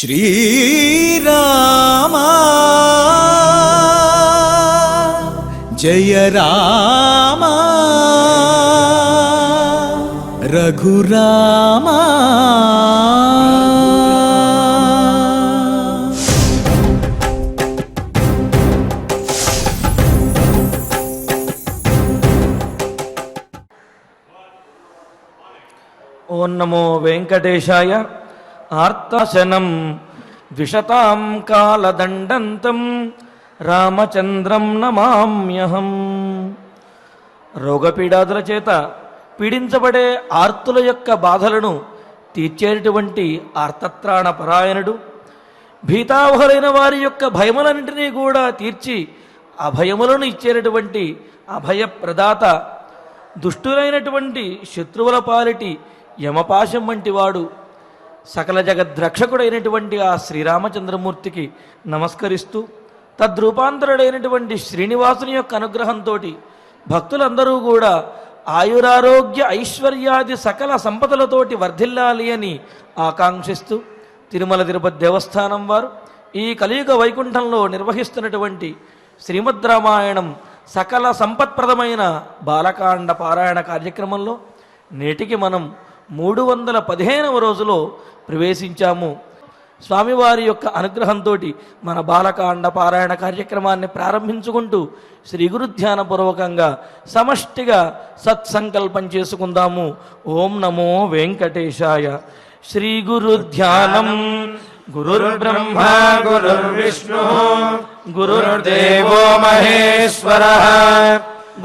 श्रीराम जय राम रघुराम। ओं नमो वेंकटेशाय। आर्तशनं द्विषतां कालदण्डन्तं రామచంద్రం నమామ్యహం। రోగపీడాదుల చేత పీడించబడే ఆర్తుల యొక్క బాధలను తీర్చేటువంటి ఆర్తత్రాణ పరాయణుడు, భీతావహులైన వారి యొక్క భయములన్నింటినీ కూడా తీర్చి అభయములను ఇచ్చేటటువంటి అభయ ప్రదాత, దుష్టులైనటువంటి శత్రువుల పాలిటి యమపాశం వంటి వాడు, సకల జగద్రక్షకుడైనటువంటి ఆ శ్రీరామచంద్రమూర్తికి నమస్కరిస్తూ తద్రూపాంతరుడైనటువంటి శ్రీనివాసుని యొక్క అనుగ్రహంతో భక్తులందరూ కూడా ఆయురారోగ్య ఐశ్వర్యాది సకల సంపదలతోటి వర్ధిల్లాలి అని ఆకాంక్షిస్తూ తిరుమల తిరుపతి దేవస్థానం వారు ఈ కలియుగ వైకుంఠంలో నిర్వహిస్తున్నటువంటి శ్రీమద్ రామాయణం సకల సంపత్ప్రదమైన బాలకాండ పారాయణ కార్యక్రమంలో నేటికి మనం 315వ రోజులో ప్రవేశించాము. స్వామివారి యొక్క అనుగ్రహంతో మన బాలకాండ పారాయణ కార్యక్రమాన్ని ప్రారంభించుకుంటూ శ్రీ గురు ధ్యానపూర్వకంగా సమష్టిగా సత్సంకల్పం చేసుకుందాము. ఓం నమో వెంకటేశాయ. శ్రీ గురు ధ్యానం. గురుర్బ్రహ్మ గురుర్విష్ణు గురుర్దేవో మహేశ్వరః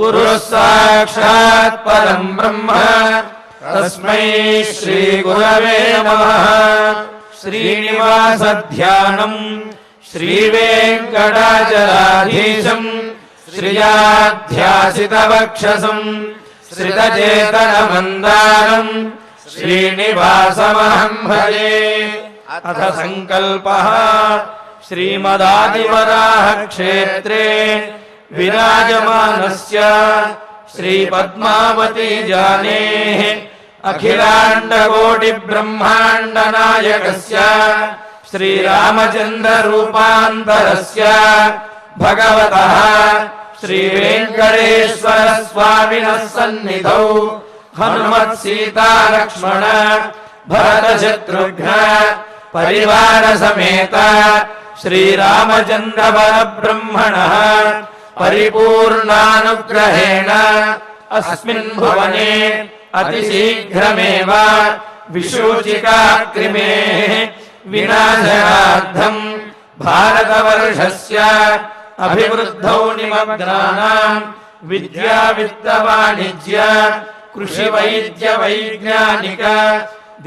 గురుః సాక్షాత్ పరం బ్రహ్మ తస్మై శ్రీ గురవే నమః. శ్రీనివాస ధ్యానం శ్రీవేంకటాచలాధీశం శ్రియాధ్యాసితవక్షసం శ్రితచేతనమందారం శ్రీనివాసమహం భజే. అథ సంకల్పః. శ్రీమదాదివరాహ క్షేత్రే విరాజమానస్య శ్రీపద్మావతి జానేః అఖిలాండకోటి బ్రహ్మాండ నాయకస్య శ్రీరామచంద్ర రూపాంతరస్య భగవతః శ్రీ వెంకటేశ్వర స్వామినః సన్నిధౌ హనుమత్ సీతా లక్ష్మణ భరత శత్రుఘ్న పరివార సమేత శ్రీరామచంద్ర పరబ్రహ్మణః పరిపూర్ణానుగ్రహేణ అస్మిన్ భువనే అతిశీఘ్రమేవ విశూచికాక్రిమేః వినాశనార్థం భారతవర్షస్య అభివృద్ధౌ నిమగ్నానాం విద్యా విత్త వాణిజ్య కృషి వైద్య వైజ్ఞానిక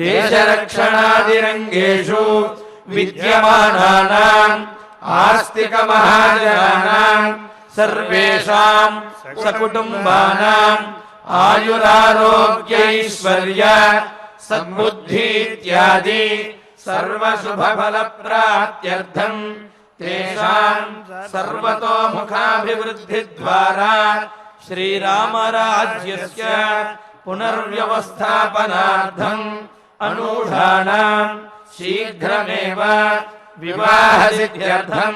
దేశరక్షణాదిరంగేషు విద్యమానానాం ఆస్తిక మహాజనానాం సర్వేషాం సకుటుంబానాం ఆయురారోగ్యైశ్వర్య సద్బుద్ధి ఇత్యాది సర్వశుభఫల ప్రాప్త్యర్థం తేషాం సర్వతోముఖాభివృద్ధి ద్వారా శ్రీరామరాజ్యస్య పునర్వ్యవస్థాపనార్థం అనూఢానాం శీఘ్రమేవ వివాహసిద్ధ్యర్థం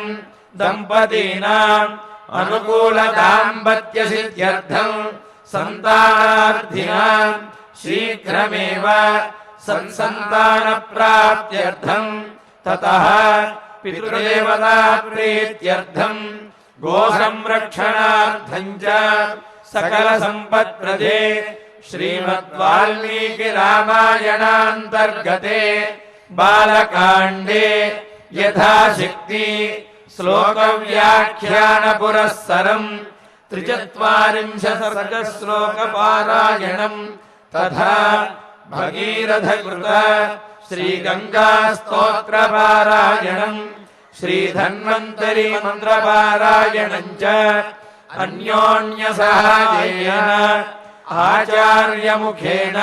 దంపతీనాం అనుకూల దాంపత్య సిద్ధ్యర్థం సంతానార్థినాం శీఘ్రమేవ సత్సంతాన ప్రాప్త్యర్థం తతః పితృదేవతా ప్రీత్యర్థం గో సంరక్షణార్థం చ సకల సంపత్ప్రదే శ్రీమద్వాల్మీకి రామాయణాంతర్గతే బాలకాండే యథాశక్తి శ్లోక వ్యాఖ్యాన పురస్సరం 43 సర్గశ్లోక పారాయణం తథా భగీరథ కృత శ్రీ గంగా స్తోత్ర పారాయణం శ్రీ ధన్వంతరి మంత్ర పారాయణం చ అన్యోన్య సహాయేన ఆచార్య ముఖేన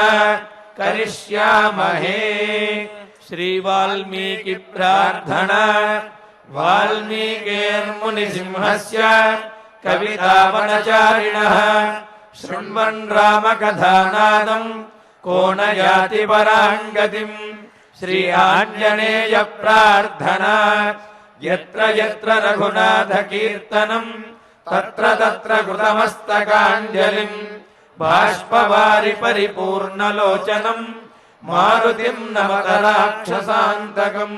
కరిష్యామహే. శ్రీ వాల్మీకి ప్రార్థన. వాల్మీకిర్ముని సింహస్య కవితావనచారిణః శృణ్వన్ రామకథానాదం को न याति परां गतिं శ్రీ ఆంజనేయ ప్రార్థనా యత్ర యత్ర రఘునాథ కీర్తనం తత్ర తత్ర కృతమస్తకాంజలిం బాష్పవారి పరిపూర్ణలోచనం మారుతిం నమత రాక్షసాంతకం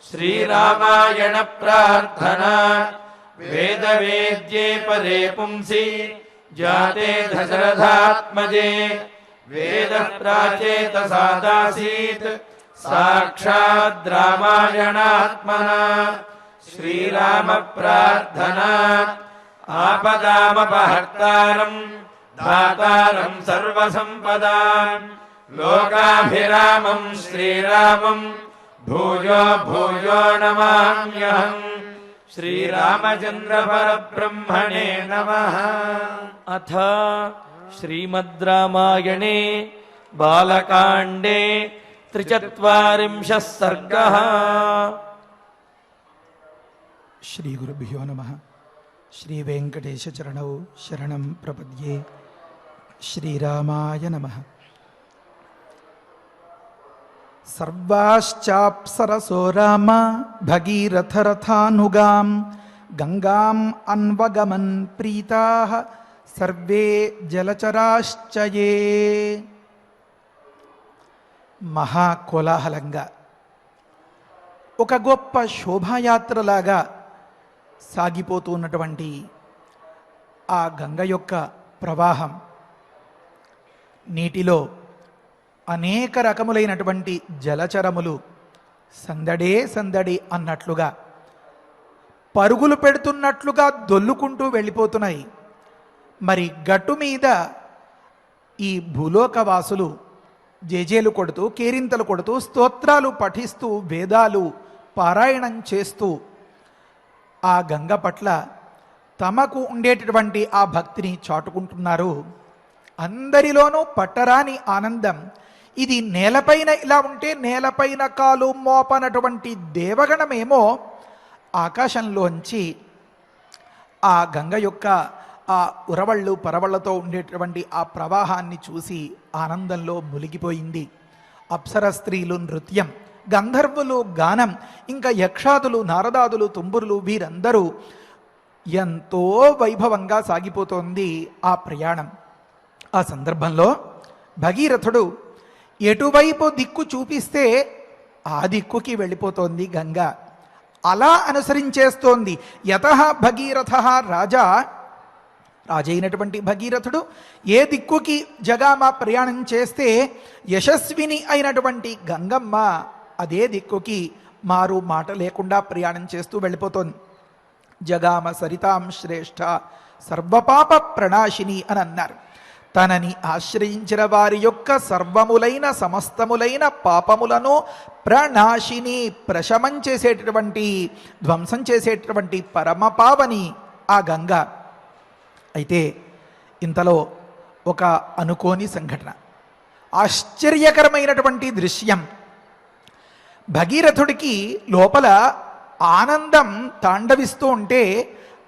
శ్రీరామాయణ ప్రార్థనా వేద వేద్యే పరే పుంసి జాతే దశరథాత్మజే వేద ప్రాచేత సాదాసీత్ సాక్షాద్ రామాయణాత్మనా శ్రీరామ ప్రార్థనా ఆపదామపహర్తారం దాతారం సర్వసంపదాం లోకాభిరామం శ్రీరామం భూయో భూయో నమామ్యహం శ్రీరామచంద్ర పరబ్రహ్మణే నమః. అథ శ్రీమద్ రామాయణే బాలకాండే 43 సర్గః. శ్రీ గురుభ్యో నమః. శ్రీ వెంకటేశ చరణౌ శరణం ప్రపద్యే. శ్రీరామాయ నమః. సర్వాశ్చాప్సరసో రామ భగీరథరథానుగాం గంగాం అన్వగమన్ ప్రీతాః సర్వే జలచరాశ్చయే. మహాకోలాహలంగా ఒక గొప్ప శోభాయాత్రలాగా సాగిపోతున్నటువంటి ఆ గంగ యొక్క ప్రవాహం, నీటిలో అనేక రకములైనటువంటి జలచరములు సందడే సందడి అన్నట్లుగా పరుగులు పెడుతున్నట్లుగా దొల్లుకుంటూ వెళ్ళిపోతున్నాయి. మరి గట్టు మీద ఈ భూలోకవాసులు జేజేలు కొడుతూ, కేరింతలు కొడుతూ, స్తోత్రాలు పఠిస్తూ, వేదాలు పారాయణం చేస్తూ ఆ గంగ పట్ల తమకు ఉండేటటువంటి ఆ భక్తిని చాటుకుంటున్నారు. అందరిలోనూ పట్టరాని ఆనందం. ఇది నేలపైన ఇలా ఉంటే నేలపైన కాలు మోపనటువంటి దేవగణమేమో ఆకాశంలోంచి ఆ గంగ యొక్క ఆ ఉరవళ్ళు పరవళ్లతో ఉండేటువంటి ఆ ప్రవాహాన్ని చూసి ఆనందంలో మునిగిపోయింది. అప్సర స్త్రీలు నృత్యం, గంధర్వులు గానం, ఇంకా యక్షాదులు, నారదాదులు, తుంబురులు వీరందరూ ఎంతో వైభవంగా సాగిపోతోంది ఆ ప్రయాణం. ఆ సందర్భంలో భగీరథుడు ఎటువైపు దిక్కు చూపిస్తే ఆ దిక్కుకి వెళ్ళిపోతోంది గంగ. అలా అనుసరించేస్తోంది. యతః భగీరథ రాజా, రాజైనటువంటి భగీరథుడు ఏ దిక్కుకి జగామ ప్రయాణం చేస్తే యశస్విని అయినటువంటి గంగమ్మ అదే దిక్కుకి మారు మాట లేకుండా ప్రయాణం చేస్తూ వెళ్ళిపోతోంది. జగామ సరితాం శ్రేష్ఠ సర్వపాప ప్రణాశిని అని అన్నారు. తనని ఆశ్రయించిన వారి యొక్క సర్వములైన సమస్తములైన పాపములను ప్రణాశిని, ప్రశమం చేసేటటువంటి, ధ్వంసం చేసేటటువంటి పరమపావని ఆ గంగ. అయితే ఇంతలో ఒక అనుకోని సంఘటన, ఆశ్చర్యకరమైనటువంటి దృశ్యం. భగీరథుడికి లోపల ఆనందం తాండవిస్తూ ఉంటే,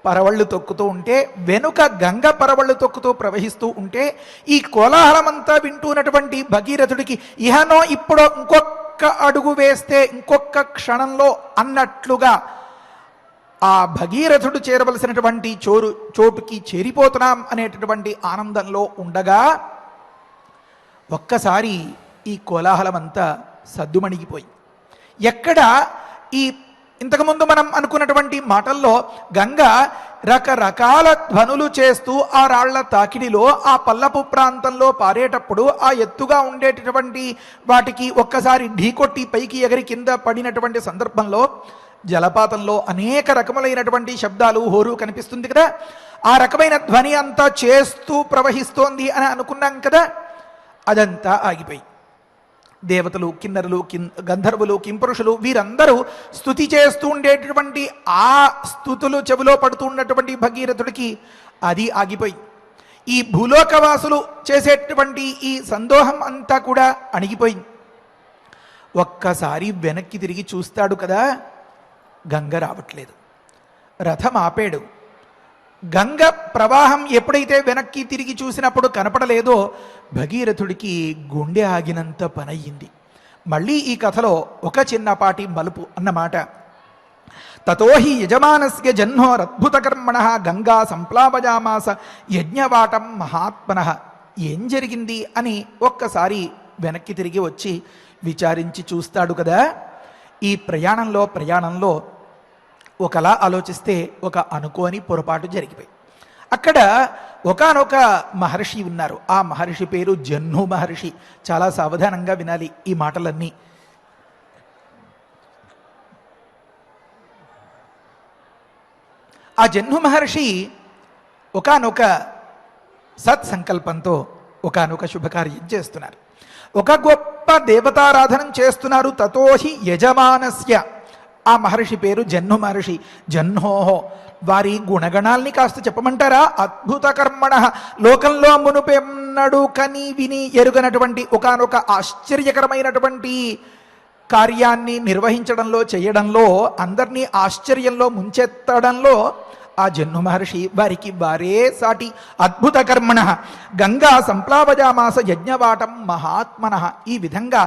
పరవళ్ళు తొక్కుతూ ఉంటే, వెనుక గంగ పరవళ్ళు తొక్కుతూ ప్రవహిస్తూ ఉంటే, ఈ కోలాహలమంతా వింటున్నటువంటి భగీరథుడికి ఇహనో ఇప్పుడో ఇంకొక అడుగు వేస్తే ఇంకొక క్షణంలో అన్నట్లుగా ఆ భగీరథుడు చేరవలసినటువంటి చోటుకి చేరిపోతున్నాం అనేటటువంటి ఆనందంలో ఉండగా ఒక్కసారి ఈ కోలాహలమంతా సద్దుమణిగిపోయి, ఎక్కడ ఈ ఇంతకుముందు మనం అనుకున్నటువంటి మాటల్లో గంగ రకరకాల ధ్వనులు చేస్తూ ఆ రాళ్ల తాకిడిలో ఆ పల్లపు ప్రాంతంలో పారేటప్పుడు ఆ ఎత్తుగా ఉండేటటువంటి వాటికి ఒక్కసారి ఢీకొట్టి పైకి ఎగరి కింద పడినటువంటి సందర్భంలో జలపాతంలో అనేక రకములైనటువంటి శబ్దాలు, హోరు కనిపిస్తుంది కదా. ఆ రకమైన ధ్వని అంతా చేస్తూ ప్రవహిస్తోంది అని అనుకున్నాం కదా. అదంతా ఆగిపోయి దేవతలు, కిన్నరులు, గంధర్వులు, కింపురుషులు వీరందరూ స్తుతి చేస్తూ ఉండేటటువంటి ఆ స్తుతులు చెవిలో పడుతున్నటువంటి భగీరథుడికి అది ఆగిపోయి, ఈ భూలోకవాసులు చేసేటటువంటి ఈ సందోహం అంతా కూడా అణిగిపోయింది. ఒక్కసారి వెనక్కి తిరిగి చూస్తాడు కదా, గంగ రావట్లేదు. రథం ఆపాడు. గంగ ప్రవాహం ఎప్పుడైతే వెనక్కి తిరిగి చూసినప్పుడు కనపడలేదో భగీరథుడికి గుండె ఆగినంత పనయ్యింది. మళ్ళీ ఈ కథలో ఒక చిన్నపాటి మలుపు అన్నమాట. తతోహి యజమానస్య జహ్నోరద్భుతకర్మణ గంగా సంప్లావజామాస యజ్ఞవాటం మహాత్మన. ఏం జరిగింది అని ఒక్కసారి వెనక్కి తిరిగి వచ్చి విచారించి చూస్తాడు కదా. ఈ ప్రయాణంలో ఒకలా ఆలోచిస్తే ఒక అనుకోని పొరపాటు జరిగిపోయి అక్కడ ఒకానొక మహర్షి ఉన్నారు. ఆ మహర్షి పేరు జహ్ను మహర్షి. చాలా సావధానంగా వినాలి ఈ మాటలన్నీ. ఆ జహ్ను మహర్షి ఒకానొక సత్సంకల్పంతో ఒకానొక శుభకార్యం చేస్తున్నారు. ఒక గొప్ప దేవతారాధనం చేస్తున్నారు. తతోహి యజమానస్య, ఆ మహర్షి పేరు జహ్ను మహర్షి. జహ్నోహో, వారి గుణగణాల్ని కాస్త చెప్పమంటారా? అద్భుత కర్మణ, లోకంలో మునుపెన్నడు కని విని ఎరుగనటువంటి ఒకానొక ఆశ్చర్యకరమైనటువంటి కార్యాన్ని నిర్వహించడంలో, చేయడంలో, అందరినీ ఆశ్చర్యంలో ముంచెత్తడంలో ఆ జహ్ను మహర్షి వారికి వారే సాటి. అద్భుత కర్మణ గంగా సంప్లావజామాస యజ్ఞవాటం మహాత్మన. ఈ విధంగా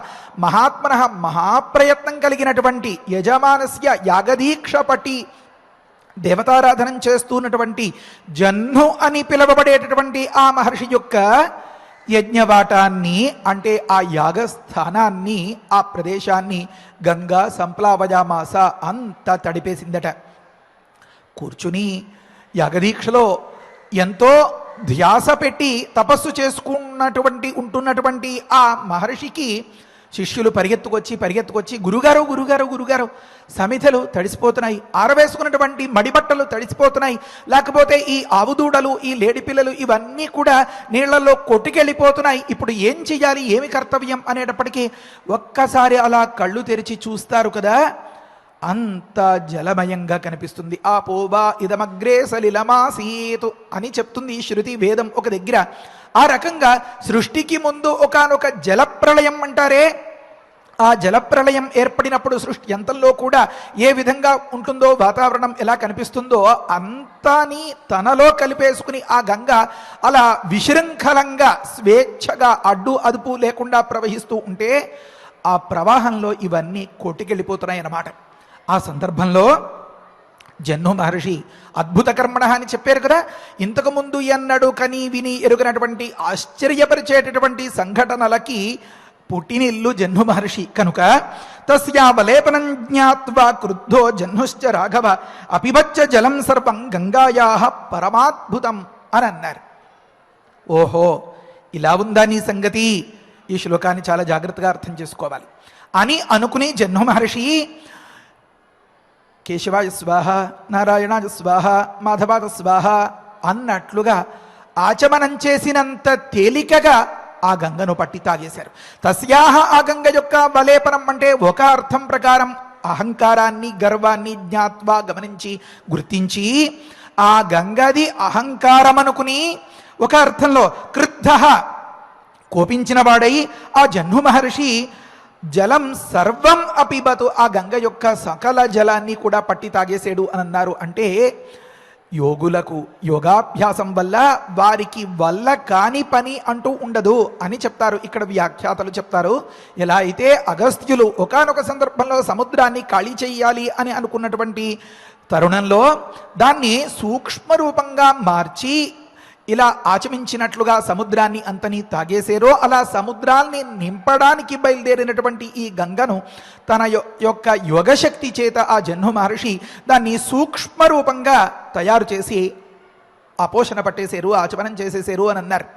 మహాత్మన, మహాప్రయత్నం కలిగినటువంటి, యజమానస్య యాగదీక్ష పట్టి దేవతారాధనం చేస్తున్నటువంటి జహ్ను అని పిలువబడేటటువంటి ఆ మహర్షి యొక్క యజ్ఞవాటాన్ని, అంటే ఆ యాగస్థానాన్ని, ఆ ప్రదేశాన్ని గంగా సంప్లావజామాస అంతా తడిపేసిందట. కూర్చుని యాగదీక్షలో ఎంతో ధ్యాస పెట్టి తపస్సు ఉంటున్నటువంటి ఆ మహర్షికి శిష్యులు పరిగెత్తుకొచ్చి గురుగారు సమిధలు తడిసిపోతున్నాయి, ఆరవేసుకున్నటువంటి మడిబట్టలు తడిసిపోతున్నాయి, లేకపోతే ఈ ఆవుదూడలు, ఈ లేడిపిల్లలు ఇవన్నీ కూడా నీళ్లలో కొట్టుకెళ్ళిపోతున్నాయి, ఇప్పుడు ఏం చెయ్యాలి, ఏమి కర్తవ్యం అనేటప్పటికీ ఒక్కసారి అలా కళ్ళు తెరిచి చూస్తారు కదా, అంత జలమయంగా కనిపిస్తుంది. ఆ పోవా ఇదమగ్రే సలిలమాసీతు అని చెప్తుంది ఈ శృతి వేదం ఒక దగ్గర. ఆ రకంగా సృష్టికి ముందు ఒకానొక జలప్రళయం అంటారే, ఆ జలప్రళయం ఏర్పడినప్పుడు సృష్టి ఎంతల్లో కూడా ఏ విధంగా ఉంటుందో, వాతావరణం ఎలా కనిపిస్తుందో అంతాని తనలో కలిపేసుకుని ఆ గంగ అలా విశృంఖలంగా స్వేచ్ఛగా అడ్డు అదుపు లేకుండా ప్రవహిస్తూ ఉంటే ఆ ప్రవాహంలో ఇవన్నీ కొట్టుకెళ్ళిపోతున్నాయి అన్నమాట. ఆ సందర్భంలో జహ్ను మహర్షి అద్భుత కర్మణ అని చెప్పారు కదా. ఇంతకుముందు ఎన్నడు కని విని ఎరుగనటువంటి ఆశ్చర్యపరిచేటటువంటి సంఘటనలకి పుట్టినిల్లు జహ్ను మహర్షి కనుక తస్యావలేపనం జ్ఞాత్వా క్రుద్ధో జహ్నుశ్చ రాఘవ అపిబచ్చ జలం సర్వం గంగాయా పరమాద్భుతం అని అన్నారు. ఓహో, ఇలా ఉందా నీ సంగతి, ఈ శ్లోకాన్ని చాలా జాగ్రత్తగా అర్థం చేసుకోవాలి అని అనుకుని జహ్ను మహర్షి కేశవాయ స్వాహ, నారాయణాయ స్వాహ, మాధవాయ స్వాహ అన్నట్లుగా ఆచమనం చేసినంత తేలికగా ఆ గంగను పట్టి తాగేశారు. తస్యాహ, ఆ గంగ యొక్క వలేపనం అంటే ఒక అర్థం ప్రకారం అహంకారాన్ని, గర్వాన్ని జ్ఞాత్వా గమనించి గుర్తించి ఆ గంగది అహంకారం అనుకుని ఒక అర్థంలో క్రుద్ధ కోపించిన వాడై ఆ జహ్ను మహర్షి జలం సర్వం అపిబతు, ఆ గంగ యొక్క సకల జలాన్ని కూడా పట్టి తాగేసాడు అని అన్నారు. అంటే యోగులకు యోగాభ్యాసం వల్ల వారికి వల్ల కాని పని అంటూ ఉండదు అని చెప్తారు ఇక్కడ వ్యాఖ్యాతలు చెప్తారు. ఎలా అయితే అగస్త్యులు ఒకానొక సందర్భంలో సముద్రాన్ని ఖాళీ చెయ్యాలి అని అనుకున్నటువంటి తరుణంలో దాన్ని సూక్ష్మ రూపంగా మార్చి ఇలా ఆచమించినట్లుగా సముద్రాన్ని అంతని తాగేశారో, అలా సముద్రాల్ని నింపడానికి బయలుదేరినటువంటి ఈ గంగను తన యొక్క యోగశక్తి చేత ఆ జహ్ను మహర్షి దాన్ని సూక్ష్మ రూపంగా తయారు చేసి అపోషణ పట్టేశారు, ఆచమనం చేసేసారు అని అన్నారు.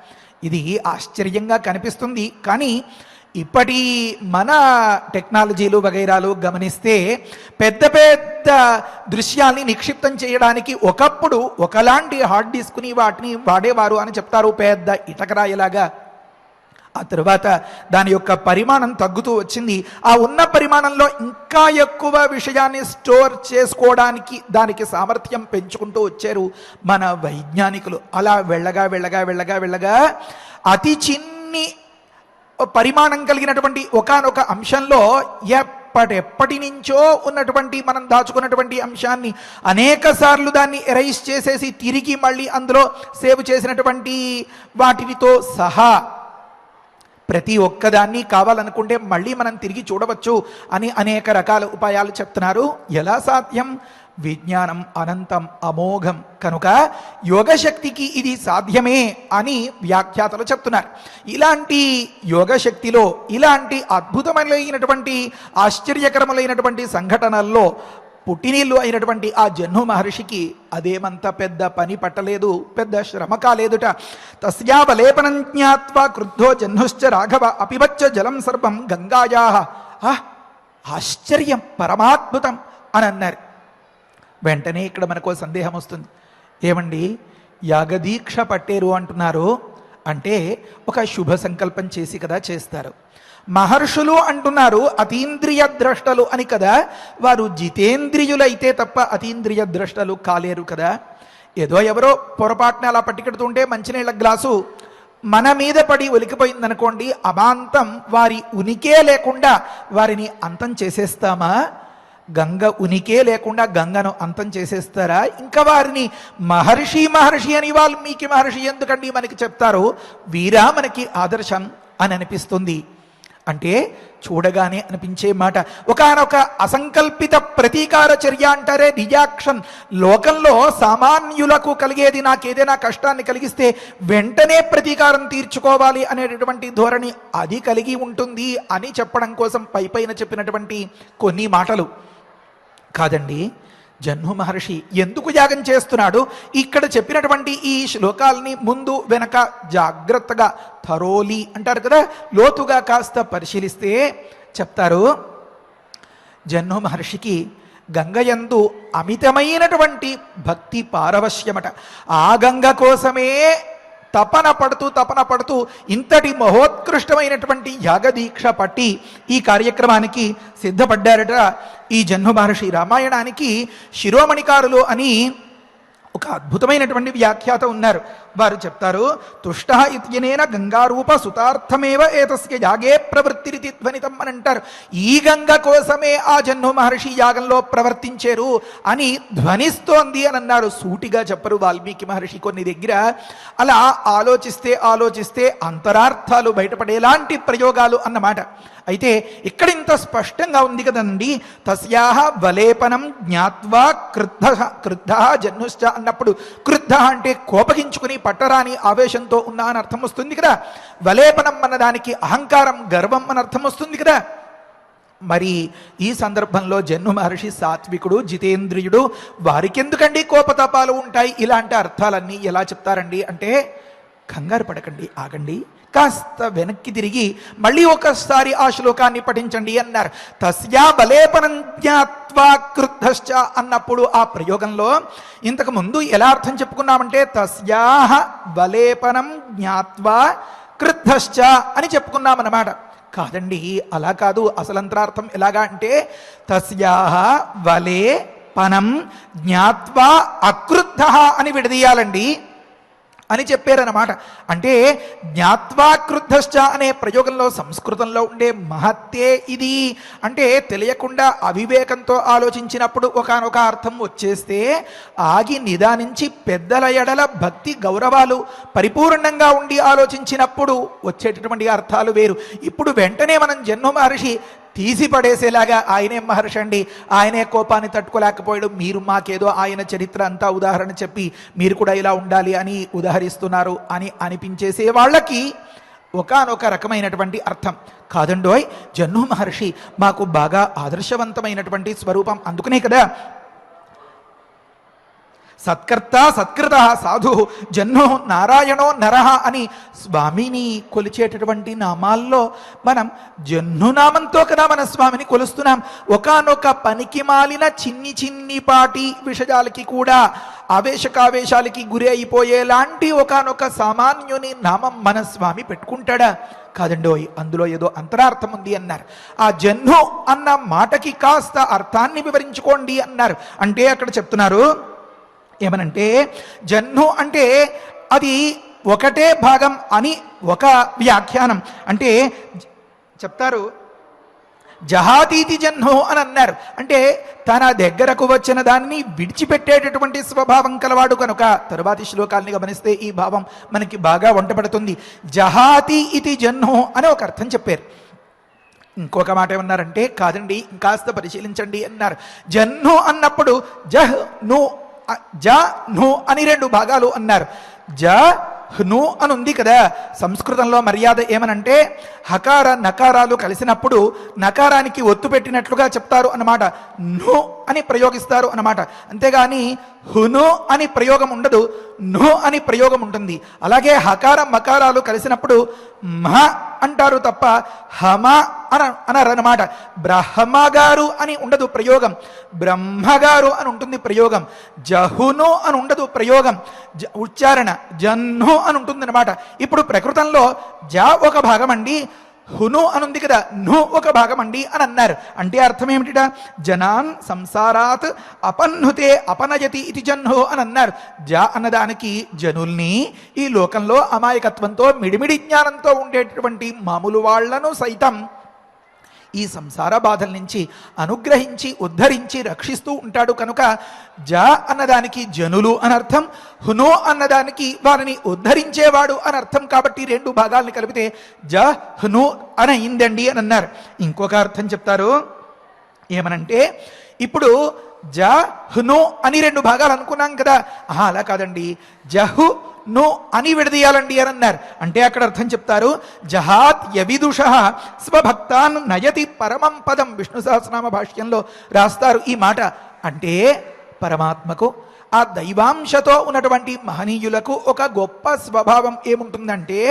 ఇది ఆశ్చర్యంగా కనిపిస్తుంది. కానీ ఇప్పటి మన టెక్నాలజీలు వగైరాలు గమనిస్తే పెద్ద పెద్ద దృశ్యాల్ని నిక్షిప్తం చేయడానికి ఒకప్పుడు ఒకలాంటి హార్డ్ డిస్క్ని వాటిని వాడేవారు అని చెప్తారు, పెద్ద ఇటకరాయిలాగా. ఆ తరువాత దాని యొక్క పరిమాణం తగ్గుతూ వచ్చింది. ఆ ఉన్న పరిమాణంలో ఇంకా ఎక్కువ విషయాన్ని స్టోర్ చేసుకోవడానికి దానికి సామర్థ్యం పెంచుకుంటూ వచ్చారు మన వైజ్ఞానికులు. అలా వెళ్ళగా అతి చిన్ని పరిమాణం కలిగినటువంటి ఒకానొక అంశంలో ఎప్పటి నుంచో ఉన్నటువంటి మనం దాచుకున్నటువంటి అంశాన్ని అనేక సార్లు దాన్ని ఎరైజ్ చేసేసి తిరిగి మళ్ళీ అందులో సేవ్ చేసినటువంటి వాటితో సహా ప్రతి ఒక్కదాన్ని కావాలనుకుంటే మళ్ళీ మనం తిరిగి చూడవచ్చు అని అనేక రకాల ఉపాయాలు చెప్తున్నారు. ఎలా సాధ్యం? విజ్ఞానం అనంతం అమోఘం కనుక యోగశక్తికి ఇది సాధ్యమే అని వ్యాఖ్యాతలు చెప్తున్నారు. ఇలాంటి యోగశక్తిలో ఇలాంటి అద్భుతమైనటువంటి ఆశ్చర్యకరములైనటువంటి సంఘటనల్లో పుట్టినీళ్ళు అయినటువంటి ఆ జహ్ను మహర్షికి అదేమంత పెద్ద పని పట్టలేదు, పెద్ద శ్రమ కాలేదుట. తస్యావలేపనం జ్ఞాత్వా క్రుద్ధో జహ్నుశ్చ రాఘవ అపివచ్చ జలం సర్వం గంగాయా. ఆశ్చర్యం, పరమాద్భుతం అని అన్నారు. వెంటనే ఇక్కడ మనకు సందేహం వస్తుంది. ఏమండి, యాగదీక్ష పట్టేరు అంటున్నారు అంటే ఒక శుభ సంకల్పం చేసి కదా చేస్తారు. మహర్షులు అంటున్నారు అతీంద్రియ ద్రష్టలు అని కదా. వారు జితేంద్రియులైతే తప్ప అతీంద్రియ ద్రష్టలు కాలేరు కదా. ఏదో ఎవరో పొరపాటున అలా పట్టుకెడుతుంటే మంచినీళ్ళ గ్లాసు మన మీద పడి ఒలికిపోయిందనుకోండి, అమాంతం వారి ఉనికే లేకుండా వారిని అంతం చేసేస్తామా? గంగ ఉనికే లేకుండా గంగను అంతం చేసేస్తారా? ఇంకా వారిని మహర్షి అని వాల్మీకి మహర్షి ఎందుకండి మనకి చెప్తారు? వీరా మనకి ఆదర్శం అని అనిపిస్తుంది. అంటే చూడగానే అనిపించే మాట. ఒకానొక అసంకల్పిత ప్రతీకార చర్య అంటారే రియాక్షన్. లోకంలో సామాన్యులకు కలిగేది నాకేదైనా కష్టాన్ని కలిగిస్తే వెంటనే ప్రతీకారం తీర్చుకోవాలి అనేటటువంటి ధోరణి అది కలిగి ఉంటుంది అని చెప్పడం కోసం పైపైన చెప్పినటువంటి కొన్ని మాటలు కాదండి. జహ్ను మహర్షి ఎందుకు యాగం చేస్తున్నాడు? ఇక్కడ చెప్పినటువంటి ఈ శ్లోకాల్ని ముందు వెనక జాగ్రత్తగా థరోలీ అంటారు కదా, లోతుగా కాస్త పరిశీలిస్తే చెప్తారు. జహ్ను మహర్షికి గంగయందు అమితమైనటువంటి భక్తి పారవశ్యమట. ఆ గంగ కోసమే తపన పడుతూ ఇంతటి మహోత్కృష్టమైనటువంటి యాగదీక్ష పట్టి ఈ కార్యక్రమానికి సిద్ధపడ్డారట ఈ జహ్ను మహర్షి. రామాయణానికి శిరోమణికారులు అని ఒక అద్భుతమైనటువంటి వ్యాఖ్యాత ఉన్నారు. వారు చెప్తారు, తుష్ట ఇత్యనేన గంగారూప సుతార్థమేవ ఏతస్య యాగే ప్రవృత్తిరితి ధ్వనితం అని అంటారు. ఈ గంగ కోసమే ఆ జహ్ను మహర్షి యాగంలో ప్రవర్తించారు అని ధ్వనిస్తోంది అని అన్నారు. సూటిగా చెప్పరు వాల్మీకి మహర్షి. కొన్ని దగ్గర అలా ఆలోచిస్తే అంతరార్థాలు బయటపడేలాంటి ప్రయోగాలు అన్నమాట. అయితే ఇక్కడ ఇంత స్పష్టంగా ఉంది కదండి. తస్యాహ వలేపనం జ్ఞాత్వా క్రుద్ధ జహ్నుశ్చ అన్నప్పుడు క్రుద్ధ అంటే కోపగించుకుని పట్టరాని ఆవేశంతో ఉన్న అని అర్థం వస్తుంది కదా. వలేపనం అన్నదానికి అహంకారం, గర్వం అని అర్థం వస్తుంది కదా. మరి ఈ సందర్భంలో జహ్ను మహర్షి సాత్వికుడు, జితేంద్రియుడు, వారికెందుకండి కోపతాపాలు ఉంటాయి? ఇలాంటి అర్థాలన్నీ ఎలా చెప్తారండి అంటే, కంగారు పడకండి, ఆగండి, కాస్త వెనక్కి తిరిగి మళ్ళీ ఒకసారి ఆ శ్లోకాన్ని పఠించండి అన్నారు. తస్యా బలేపనం జ్ఞాత్వా క్రుద్ధశ్చ అన్నప్పుడు ఆ ప్రయోగంలో ఇంతకు ముందు ఎలా అర్థం చెప్పుకున్నామంటే తస్యాహ బలేపనం జ్ఞాత్వా క్రుద్ధశ్చ అని చెప్పుకున్నామన్నమాట. కాదండి, అలా కాదు. అసలంతరార్థం ఎలాగా అంటే తస్యాహ వలే పనం జ్ఞాత్వా అక్రుద్ధ అని విడదీయాలండి అని చెప్పారన్నమాట. అంటే జ్ఞాత్వా క్రుద్ధశ్చ అనే ప్రయోగంలో సంస్కృతంలో ఉండే మహత్తే ఇది. అంటే తెలియకుండా అవివేకంతో ఆలోచించినప్పుడు ఒకానొక అర్థం వచ్చేస్తే ఆగి నిదానించి పెద్దల ఎడల భక్తి గౌరవాలు పరిపూర్ణంగా ఉండి ఆలోచించినప్పుడు వచ్చేటటువంటి అర్థాలు వేరు. ఇప్పుడు వెంటనే మనం జహ్ను మహర్షి తీసి పడేసేలాగా ఆయనే మహర్షి అండి, ఆయనే కోపాన్ని తట్టుకోలేకపోయాడు, మీరు మాకేదో ఆయన చరిత్ర అంతా ఉదాహరణ చెప్పి మీరు కూడా ఇలా ఉండాలి అని ఉదాహరిస్తున్నారు అని అనిపించేసే వాళ్ళకి ఒకానొక రకమైనటువంటి అర్థం. కాదండోయ్, జహ్ను మహర్షి మాకు బాగా ఆదర్శవంతమైనటువంటి స్వరూపం. అందుకునే కదా సత్కర్త సత్కృత సాధు జహ్ను నారాయణో నరహ అని స్వామిని కొలిచేటటువంటి నామాల్లో మనం జహ్ను నామంతో కదా మన స్వామిని కొలుస్తున్నాం. ఒకానొక పనికి మాలిన చిన్నిపాటి విషయాలకి కూడా ఆవేశకావేశాలకి గురి అయిపోయేలాంటి ఒకానొక సామాన్యుని నామం మన స్వామి పెట్టుకుంటాడా? కాదండోయ్, అందులో ఏదో అంతరార్థం ఉంది అన్నారు. ఆ జహ్ను అన్న మాటకి కాస్త అర్థాన్ని వివరించుకోండి అన్నారు. అంటే అక్కడ చెప్తున్నారు ఏమనంటే, జహ్ను అంటే అది ఒకటే భాగం అని ఒక వ్యాఖ్యానం. అంటే చెప్తారు, జహాతీతి జహ్ను అని అన్నారు. అంటే తన దగ్గరకు వచ్చిన దాన్ని విడిచిపెట్టేటటువంటి స్వభావం కలవాడు కనుక. తరువాతి శ్లోకాల్ని గమనిస్తే ఈ భావం మనకి బాగా వంటపడుతుంది. జహాతి ఇతి జహ్ను అని ఒక అర్థం చెప్పారు. ఇంకొక మాట ఏమన్నారంటే, కాదండి ఇంకాస్త పరిశీలించండి అన్నారు. జహ్ను అన్నప్పుడు జహ్ ను జ ను అని రెండు భాగాలు అన్నారు. జ హ్ను అని ఉంది కదా. సంస్కృతంలో మర్యాద ఏమనంటే హకార నకారాలు కలిసినప్పుడు నకారానికి ఒత్తు పెట్టినట్లుగా చెప్తారు అన్నమాట. ను అని ప్రయోగిస్తారు అన్నమాట. అంతేగాని హును అని ప్రయోగం ఉండదు, ను అని ప్రయోగం ఉంటుంది. అలాగే హకార మకారాలు కలిసినప్పుడు మహ అంటారు తప్ప హమ అనరన్నమాట. బ్రహ్మగారు అని ఉండదు ప్రయోగం, బ్రహ్మగారు అని ఉంటుంది ప్రయోగం. జహును అని ఉండదు ప్రయోగం, ఉచ్చారణ జహ్ను అని ఉంటుంది అనమాట. ఇప్పుడు ప్రకృతంలో జ ఒక భాగం అండి, హును అనుంది కదా, ను ఒక భాగం అండి అని అన్నారు. అంటే అర్థం ఏమిటిట? జనాన్ సంసారాత్ అపన్నుతే అపనయతి ఇది జహ్ను అని అన్నారు. జ అన్నదానికి జనుల్ని, ఈ లోకంలో అమాయకత్వంతో మిడిమిడి జ్ఞానంతో ఉండేటటువంటి మామూలు వాళ్లను సైతం ఈ సంసార బాధల నుంచి అనుగ్రహించి ఉద్ధరించి రక్షిస్తూ ఉంటాడు కనుక జ అన్నదానికి జనులు అనర్థం, హును అన్నదానికి వారిని ఉద్ధరించేవాడు అనర్థం. కాబట్టి రెండు భాగాల్ని కలిపితే జ హును అని అయిందండి అని అన్నారు. ఇంకొక అర్థం చెప్తారు. ఏమనంటే ఇప్పుడు జ హును అని రెండు భాగాలు అనుకున్నాం కదా, అలా కాదండి జహు ను అని విడదీయాలండి అని అన్నారు. అంటే అక్కడ అర్థం చెప్తారు. జహాత్ యవిదుష స్వభక్తాన్ నయతి పరమం పదం. విష్ణు సహస్రనామ భాష్యంలో రాస్తారు ఈ మాట. అంటే పరమాత్మకు ఆ దైవాంశతో ఉన్నటువంటి మహనీయులకు ఒక గొప్ప స్వభావం ఏముంటుందంటే,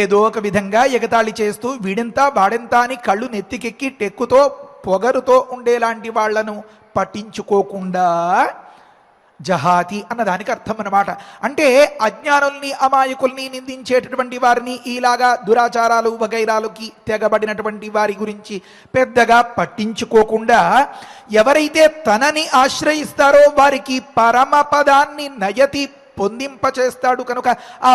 ఏదో ఒక విధంగా ఎగతాళి చేస్తూ వీడెంత వాడెంత అని కళ్ళు నెత్తికెక్కి టెక్కుతో పొగరుతో ఉండేలాంటి వాళ్లను పట్టించుకోకుండా జహాతి అన్నదానికి అర్థం అన్నమాట. అంటే అజ్ఞానుల్ని అమాయకుల్ని నిందించేటటువంటి వారిని, ఇలాగా దురాచారాలు వగైరాలకి తెగబడినటువంటి వారి గురించి పెద్దగా పట్టించుకోకుండా ఎవరైతే తనని ఆశ్రయిస్తారో వారికి పరమపదాన్ని నయతి పొందింపచేస్తాడు కనుక ఆ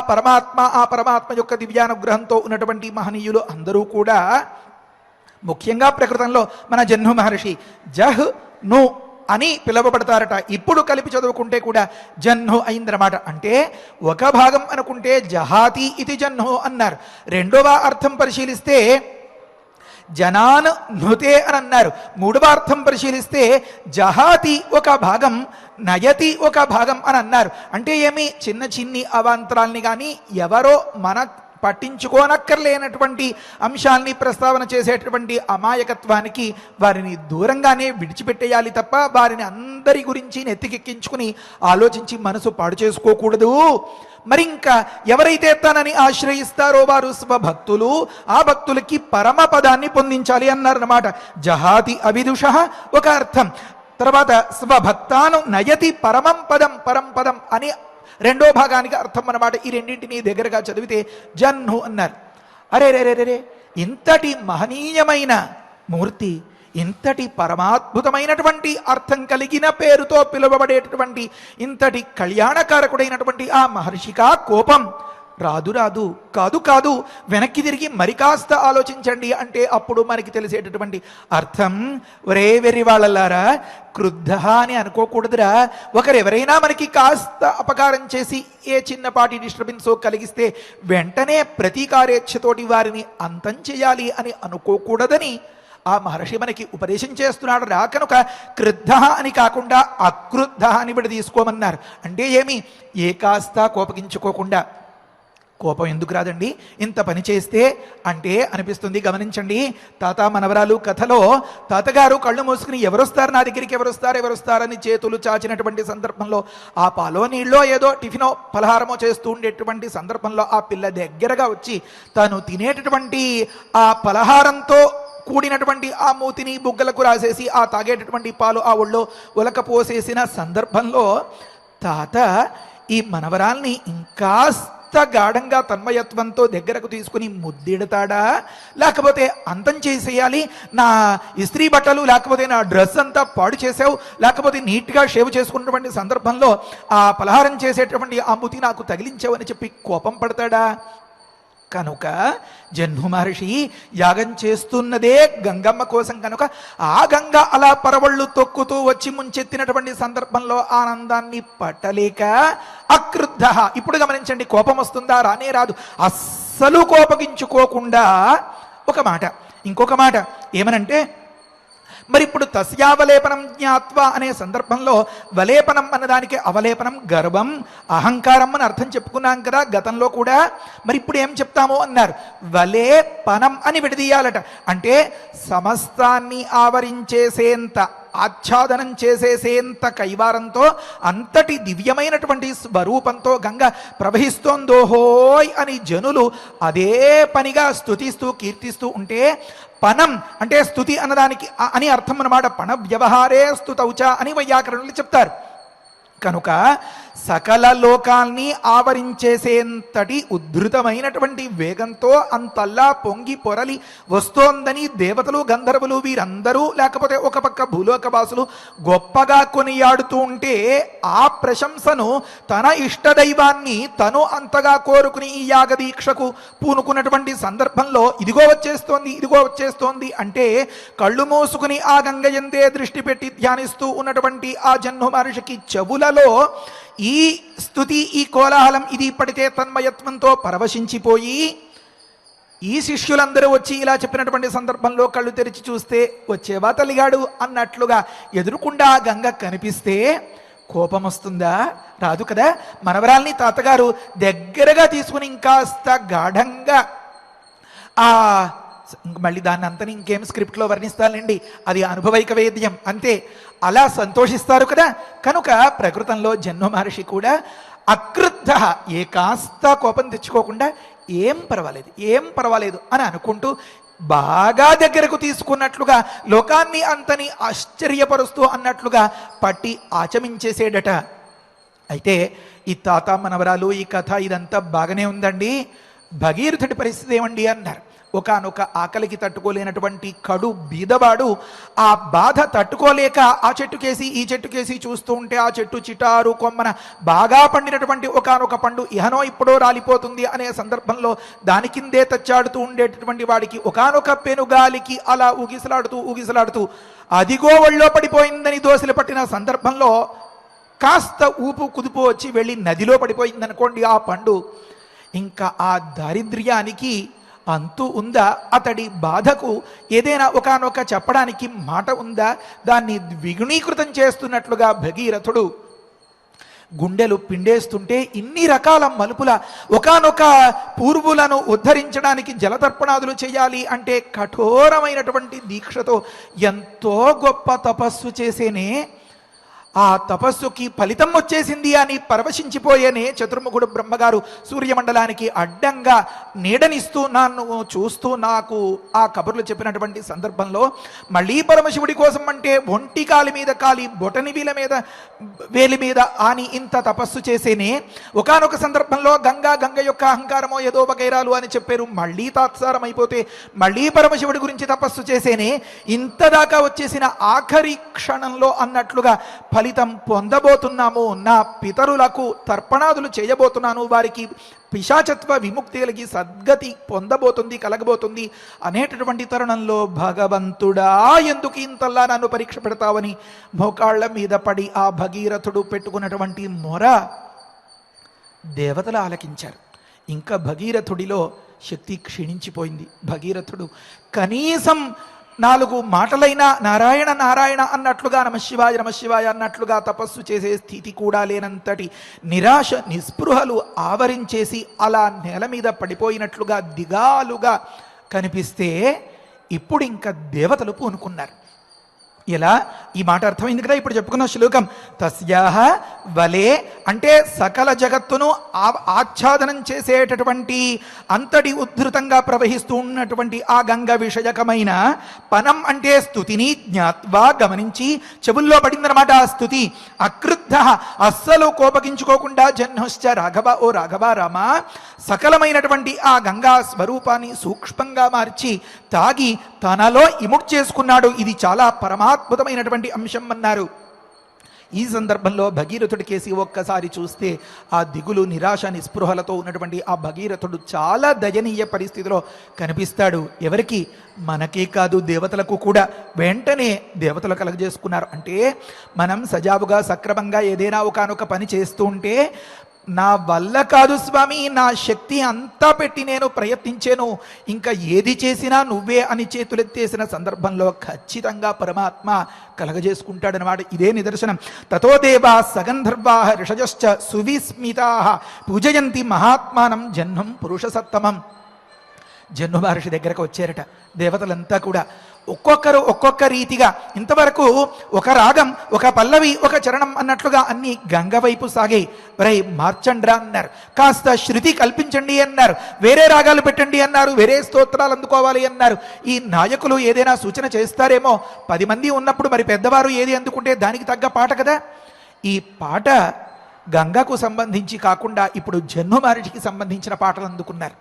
పరమాత్మ యొక్క దివ్యానుగ్రహంతో ఉన్నటువంటి మహనీయులు అందరూ కూడా, ముఖ్యంగా ప్రకృతంలో మన జహ్ను మహర్షి జహ్ ను అని పిలువబడతారట. ఇప్పుడు కలిపి చదువుకుంటే కూడా జహ్ను అయిందన్నమాట. అంటే ఒక భాగం అనుకుంటే జహాతి ఇది జహ్ను అన్నారు. రెండవ అర్థం పరిశీలిస్తే జనాన్ నుతే అని అన్నారు. మూడవ అర్థం పరిశీలిస్తే జహాతి ఒక భాగం, నయతి ఒక భాగం అని అన్నారు. అంటే ఏమి, చిన్న చిన్ని అవాంతరాల్ని కానీ ఎవరో మన పట్టించుకోనక్కర్లేనటువంటి అంశాల్ని ప్రస్తావన చేసేటటువంటి అమాయకత్వానికి వారిని దూరంగానే విడిచిపెట్టేయాలి తప్ప వారిని అందరి గురించి నెత్తికెక్కించుకుని ఆలోచించి మనసు పాడు చేసుకోకూడదు. మరి ఇంకా ఎవరైతే తనని ఆశ్రయిస్తారో వారు స్వభక్తులు, ఆ భక్తులకి పరమపదాన్ని పొందించాలి అన్నారన్నమాట. జహాతి అవిదుష ఒక అర్థం. తర్వాత స్వభక్తాను నయతి పరమం పదం, పరంపదం అని రెండో భాగానికి అర్థం అన్నమాట. ఈ రెండింటినీ దగ్గరగా చదివితే జహ్ను అన్నారు. అరే రే రే రే, ఇంతటి మహనీయమైన మూర్తి, ఇంతటి పరమాద్భుతమైనటువంటి అర్థం కలిగిన పేరుతో పిలువబడేటటువంటి ఇంతటి కళ్యాణకారకుడైనటువంటి ఆ మహర్షికా కోపం రాదు రాదు, కాదు కాదు, వెనక్కి తిరిగి మరి కాస్త ఆలోచించండి అంటే అప్పుడు మనకి తెలిసేటటువంటి అర్థం, ఒరే వెర్రి వాళ్ళలారా, క్రుద్ధ అని అనుకోకూడదురా. ఒకరెవరైనా మనకి కాస్త అపకారం చేసి ఏ చిన్నపాటి డిస్టర్బెన్స్ కలిగిస్తే వెంటనే ప్రతీకారేచ్ఛతోటి వారిని అంతం చేయాలి అని అనుకోకూడదని ఆ మహర్షి మనకి ఉపదేశం చేస్తున్నాడు రా. కనుక క్రుద్ధ అని కాకుండా అక్రుద్ధ అని విడ తీసుకోమన్నారు. అంటే ఏమి, ఏ కాస్త కోపగించుకోకుండా. కోపం ఎందుకు రాదండి ఇంత పని చేస్తే అంటే అనిపిస్తుంది. గమనించండి, తాత మనవరాలు కథలో తాతగారు కళ్ళు మూసుకుని ఎవరొస్తారు నా దగ్గరికి, ఎవరొస్తారని చేతులు చాచినటువంటి సందర్భంలో ఆ పాలో నీళ్ళో ఏదో టిఫినో పలహారమో చేస్తూ ఉండేటువంటి సందర్భంలో ఆ పిల్ల దగ్గరగా వచ్చి తాను తినేటటువంటి ఆ పలహారంతో కూడినటువంటి ఆ మూతిని బుగ్గలకు రాసేసి ఆ తాగేటటువంటి పాలు ఆ ఒళ్ళో ఉలకపోసేసిన సందర్భంలో తాత ఈ మనవరాల్ని ఇంకాస్త గాఢంగా తన్మయత్వంతో దగ్గరకు తీసుకుని ముద్దిడతాడా, లేకపోతే అంతం చేసేయాలి, నా ఇస్త్రీ బట్టలు లేకపోతే నా డ్రెస్ అంతా పాడు చేసావు, లేకపోతే నీట్గా షేవ్ చేసుకున్నటువంటి సందర్భంలో ఆ పలహారం చేసేటటువంటి ఆ ముతి నాకు తగిలించావు అని చెప్పి కోపం పడతాడా? కనుక జహ్ను మహర్షి యాగం చేస్తున్నదే గంగమ్మ కోసం కనుక ఆ గంగ అలా పరవళ్ళు తొక్కుతూ వచ్చి ముంచెత్తినటువంటి సందర్భంలో ఆనందాన్ని పట్టలేక అక్రుద్ధ. ఇప్పుడు గమనించండి, కోపం వస్తుందా? రానే రాదు. అస్సలు కోపగించుకోకుండా ఒక మాట, ఇంకొక మాట ఏమనంటే, మరి ఇప్పుడు తస్యావలేపనం జ్ఞాత్వ అనే సందర్భంలో వలేపనం అన్నదానికి అవలేపనం గర్వం, అహంకారం అని అర్థం చెప్పుకున్నాం కదా గతంలో కూడా. మరి ఇప్పుడు ఏం చెప్తాము అన్నారు, వలేపనం అని విడదీయాలట. అంటే సమస్తాన్ని ఆవరించేసేంత, ఆచ్ఛాదనం చేసేసేంత కైవారంతో, అంతటి దివ్యమైనటువంటి స్వరూపంతో గంగ ప్రవహిస్తోందోహోయ్ అని జనులు అదే పనిగా స్తుతిస్తూ కీర్తిస్తూ ఉంటే, పనం అంటే స్తుతి అన్నదానికి అని అర్థం అన్నమాట. పణ వ్యవహారే స్తుతౌచ అని వైయాకరణులు చెప్తారు. కనుక సకల లోకాల్ని ఆవరించేసేంతటి ఉద్ధృతమైనటువంటి వేగంతో అంతల్లా పొంగి పొరలి వస్తోందని దేవతలు గంధర్వులు వీరందరూ, లేకపోతే ఒక పక్క భూలోకవాసులు గొప్పగా కొనియాడుతూ ఉంటే, ఆ ప్రశంసను తన ఇష్టదైవాన్ని తను అంతగా కోరుకుని ఈ యాగదీక్షకు పూనుకున్నటువంటి సందర్భంలో ఇదిగో వచ్చేస్తోంది, ఇదిగో వచ్చేస్తోంది అంటే కళ్ళు మూసుకుని ఆ గంగయందే దృష్టి పెట్టి ధ్యానిస్తూ ఉన్నటువంటి ఆ జహ్ను మహర్షికి చెవులలో ఈ స్తుతి, ఈ కోలాహలం ఇది ఇప్పటికే తన్మయత్వంతో పరవశించిపోయి, ఈ శిష్యులందరూ వచ్చి ఇలా చెప్పినటువంటి సందర్భంలో కళ్ళు తెరిచి చూస్తే వచ్చేవా తల్లిగాడు అన్నట్లుగా ఎదురుకుండా గంగ కనిపిస్తే కోపం వస్తుందా? రాదు కదా. మనవరాల్ని తాతగారు దగ్గరగా తీసుకుని ఇంకాస్త గాఢంగా మళ్ళీ దాన్ని అంతని ఇంకేం స్క్రిప్ట్లో వర్ణిస్తానండి, అది అనుభవైక వేద్యం అంతే. అలా సంతోషిస్తారు కదా. కనుక ప్రకృతంలో జహ్ను మహర్షి కూడా అక్రుద్ధ, ఏ కాస్త కోపం తెచ్చుకోకుండా ఏం పర్వాలేదు, ఏం పర్వాలేదు అని అనుకుంటూ బాగా దగ్గరకు తీసుకున్నట్లుగా, లోకాన్ని అంతని ఆశ్చర్యపరుస్తూ అన్నట్లుగా పట్టి ఆచమించేసేడట. అయితే ఈ తాత మనవరాలు, ఈ కథ ఇదంతా బాగానే ఉందండి. భగీరథుడి పరిస్థితి ఏమండి అన్నారు. ఒకానొక ఆకలికి తట్టుకోలేనటువంటి కడు బీదవాడు ఆ బాధ తట్టుకోలేక ఆ చెట్టుకేసి ఈ చెట్టుకేసి చూస్తూ ఉంటే, ఆ చెట్టు చిటారు కొమ్మన బాగా పండినటువంటి ఒకానొక పండు ఇహనో ఇప్పుడో రాలిపోతుంది అనే సందర్భంలో దాని కిందే తచ్చాడుతూ ఉండేటటువంటి వాడికి ఒకానొక పెనుగాలికి అలా ఊగిసలాడుతూ అదిగో ఒళ్ళో పడిపోయిందని దోశలు పట్టిన సందర్భంలో కాస్త ఊపు కుదుపు వచ్చి వెళ్ళి నదిలో పడిపోయిందనుకోండి ఆ పండు. ఇంకా ఆ దారిద్ర్యానికి అంతు ఉందా? అతడి బాధకు ఏదైనా ఒకానొక చెప్పడానికి మాట ఉందా? దాన్ని ద్విగుణీకృతం చేస్తున్నట్లుగా భగీరథుడు గుండెలు పిండేస్తుంటే, ఇన్ని రకాల మలుపుల ఒకానొక పూర్వులను ఉద్ధరించడానికి జలతర్పణాదులు చేయాలి అంటే కఠోరమైనటువంటి దీక్షతో ఎంతో గొప్ప తపస్సు చేసేనే ఆ తపస్సుకి ఫలితం వచ్చేసింది అని పరవశించిపోయేనే చతుర్ముఖుడు బ్రహ్మగారు సూర్యమండలానికి అడ్డంగా నీడనిస్తూ నన్ను చూస్తూ నాకు ఆ కబుర్లు చెప్పినటువంటి సందర్భంలో మళ్ళీ పరమశివుడి కోసం అంటే ఒంటి కాలి మీద కాలి బొటని వేలి మీద ఆని ఇంత తపస్సు చేసేనే ఒకానొక సందర్భంలో గంగ యొక్క అహంకారమో ఏదో వగైరాలు అని చెప్పారు. మళ్ళీ తాత్సారం అయిపోతే మళ్ళీ పరమశివుడి గురించి తపస్సు చేసేనే ఇంతదాకా వచ్చేసిన ఆఖరి క్షణంలో అన్నట్లుగా ఫలితం పొందబోతున్నాము, నా పితరులకు తర్పణాదులు చేయబోతున్నాను, వారికి పిశాచత్వ విముక్తి కలిగి సద్గతి కలగబోతుంది అనేటటువంటి తరుణంలో భగవంతుడా ఎందుకు ఇంతల్లా నన్ను పరీక్ష పెడతావని మోకాళ్ల మీద పడి ఆ భగీరథుడు పెట్టుకున్నటువంటి మొర దేవతలు ఆలకించారు. ఇంకా భగీరథుడిలో శక్తి క్షీణించిపోయింది. భగీరథుడు కనీసం 4 మాటలైనా నారాయణ నారాయణ అన్నట్లుగా, నమశివాయ అన్నట్లుగా తపస్సు చేసే స్థితి కూడా లేనంతటి నిరాశ నిస్పృహలు ఆవరించేసి అలా నేల మీద పడిపోయినట్లుగా దిగాలుగా కనిపిస్తే ఇప్పుడు ఇంకా దేవతలు పూనుకున్నారు. ఎలా? ఈ మాట అర్థమైంది కదా ఇప్పుడు చెప్పుకున్న శ్లోకం. తస్యాహ వలే అంటే సకల జగత్తును ఆచ్ఛాదనం చేసేటటువంటి అంతటి ఉద్ధృతంగా ప్రవహిస్తూ ఉన్నటువంటి ఆ గంగ విషయకమైన పనం అంటే స్తుతిని జ్ఞాత్వా గమనించి చెవుల్లో పడిందనమాట ఆ స్తుతి. అక్రుద్ధ అస్సలు కోపగించుకోకుండా జహ్నుశ్చ రాఘవ, ఓ రాఘవ రామ, సకలమైనటువంటి ఆ గంగా స్వరూపాన్ని సూక్ష్మంగా మార్చి తాగి తనలో ఇముడ్ చేసుకున్నాడు. ఇది చాలా పరమాత్మతమైనటువంటి అంశం అన్నారు. ఈ సందర్భంలో భగీరథుడి కేసి ఒక్కసారి చూస్తే ఆ దిగులు నిరాశ నిస్పృహలతో ఉన్నటువంటి ఆ భగీరథుడు చాలా దయనీయ పరిస్థితిలో కనిపిస్తాడు. ఎవరికి? మనకే కాదు, దేవతలకు కూడా. వెంటనే దేవతలు కలగజేసుకున్నారు. అంటే మనం సజావుగా సక్రమంగా ఏదైనా ఒకనొక పని చేస్తూ ఉంటే, నా వల్ల కాదు స్వామి, నా శక్తి అంతా పెట్టి నేను ప్రయత్నించాను, ఇంకా ఏది చేసినా నువ్వే అని చేతులెత్తేసిన సందర్భంలో ఖచ్చితంగా పరమాత్మ కలగజేసుకుంటాడనమాట. ఇదే నిదర్శనం. తతో దేవా సగంధర్వా ఋషజశ్చ సువిస్మితా పూజయంతి మహాత్మానం జహ్నం పురుషసత్తమం. జహ్ను మహర్షి దగ్గరకు వచ్చారట దేవతలంతా కూడా. ఒక్కొక్కరు ఒక్కొక్క రీతిగా, ఇంతవరకు ఒక రాగం, ఒక పల్లవి, ఒక చరణం అన్నట్లుగా అన్ని గంగ వైపు సాగాయి. వరై మార్చండ్రా అన్నారు, కాస్త శృతి కల్పించండి అన్నారు, వేరే రాగాలు పెట్టండి అన్నారు, వేరే స్తోత్రాలు అందుకోవాలి అన్నారు. ఈ నాయకులు ఏదైనా సూచన చేస్తారేమో, 10 మంది ఉన్నప్పుడు మరి పెద్దవారు ఏది అందుకుంటే దానికి తగ్గ పాట కదా. ఈ పాట గంగకు సంబంధించి కాకుండా ఇప్పుడు జహ్ను మహర్షికి సంబంధించిన పాటలు అందుకున్నారు,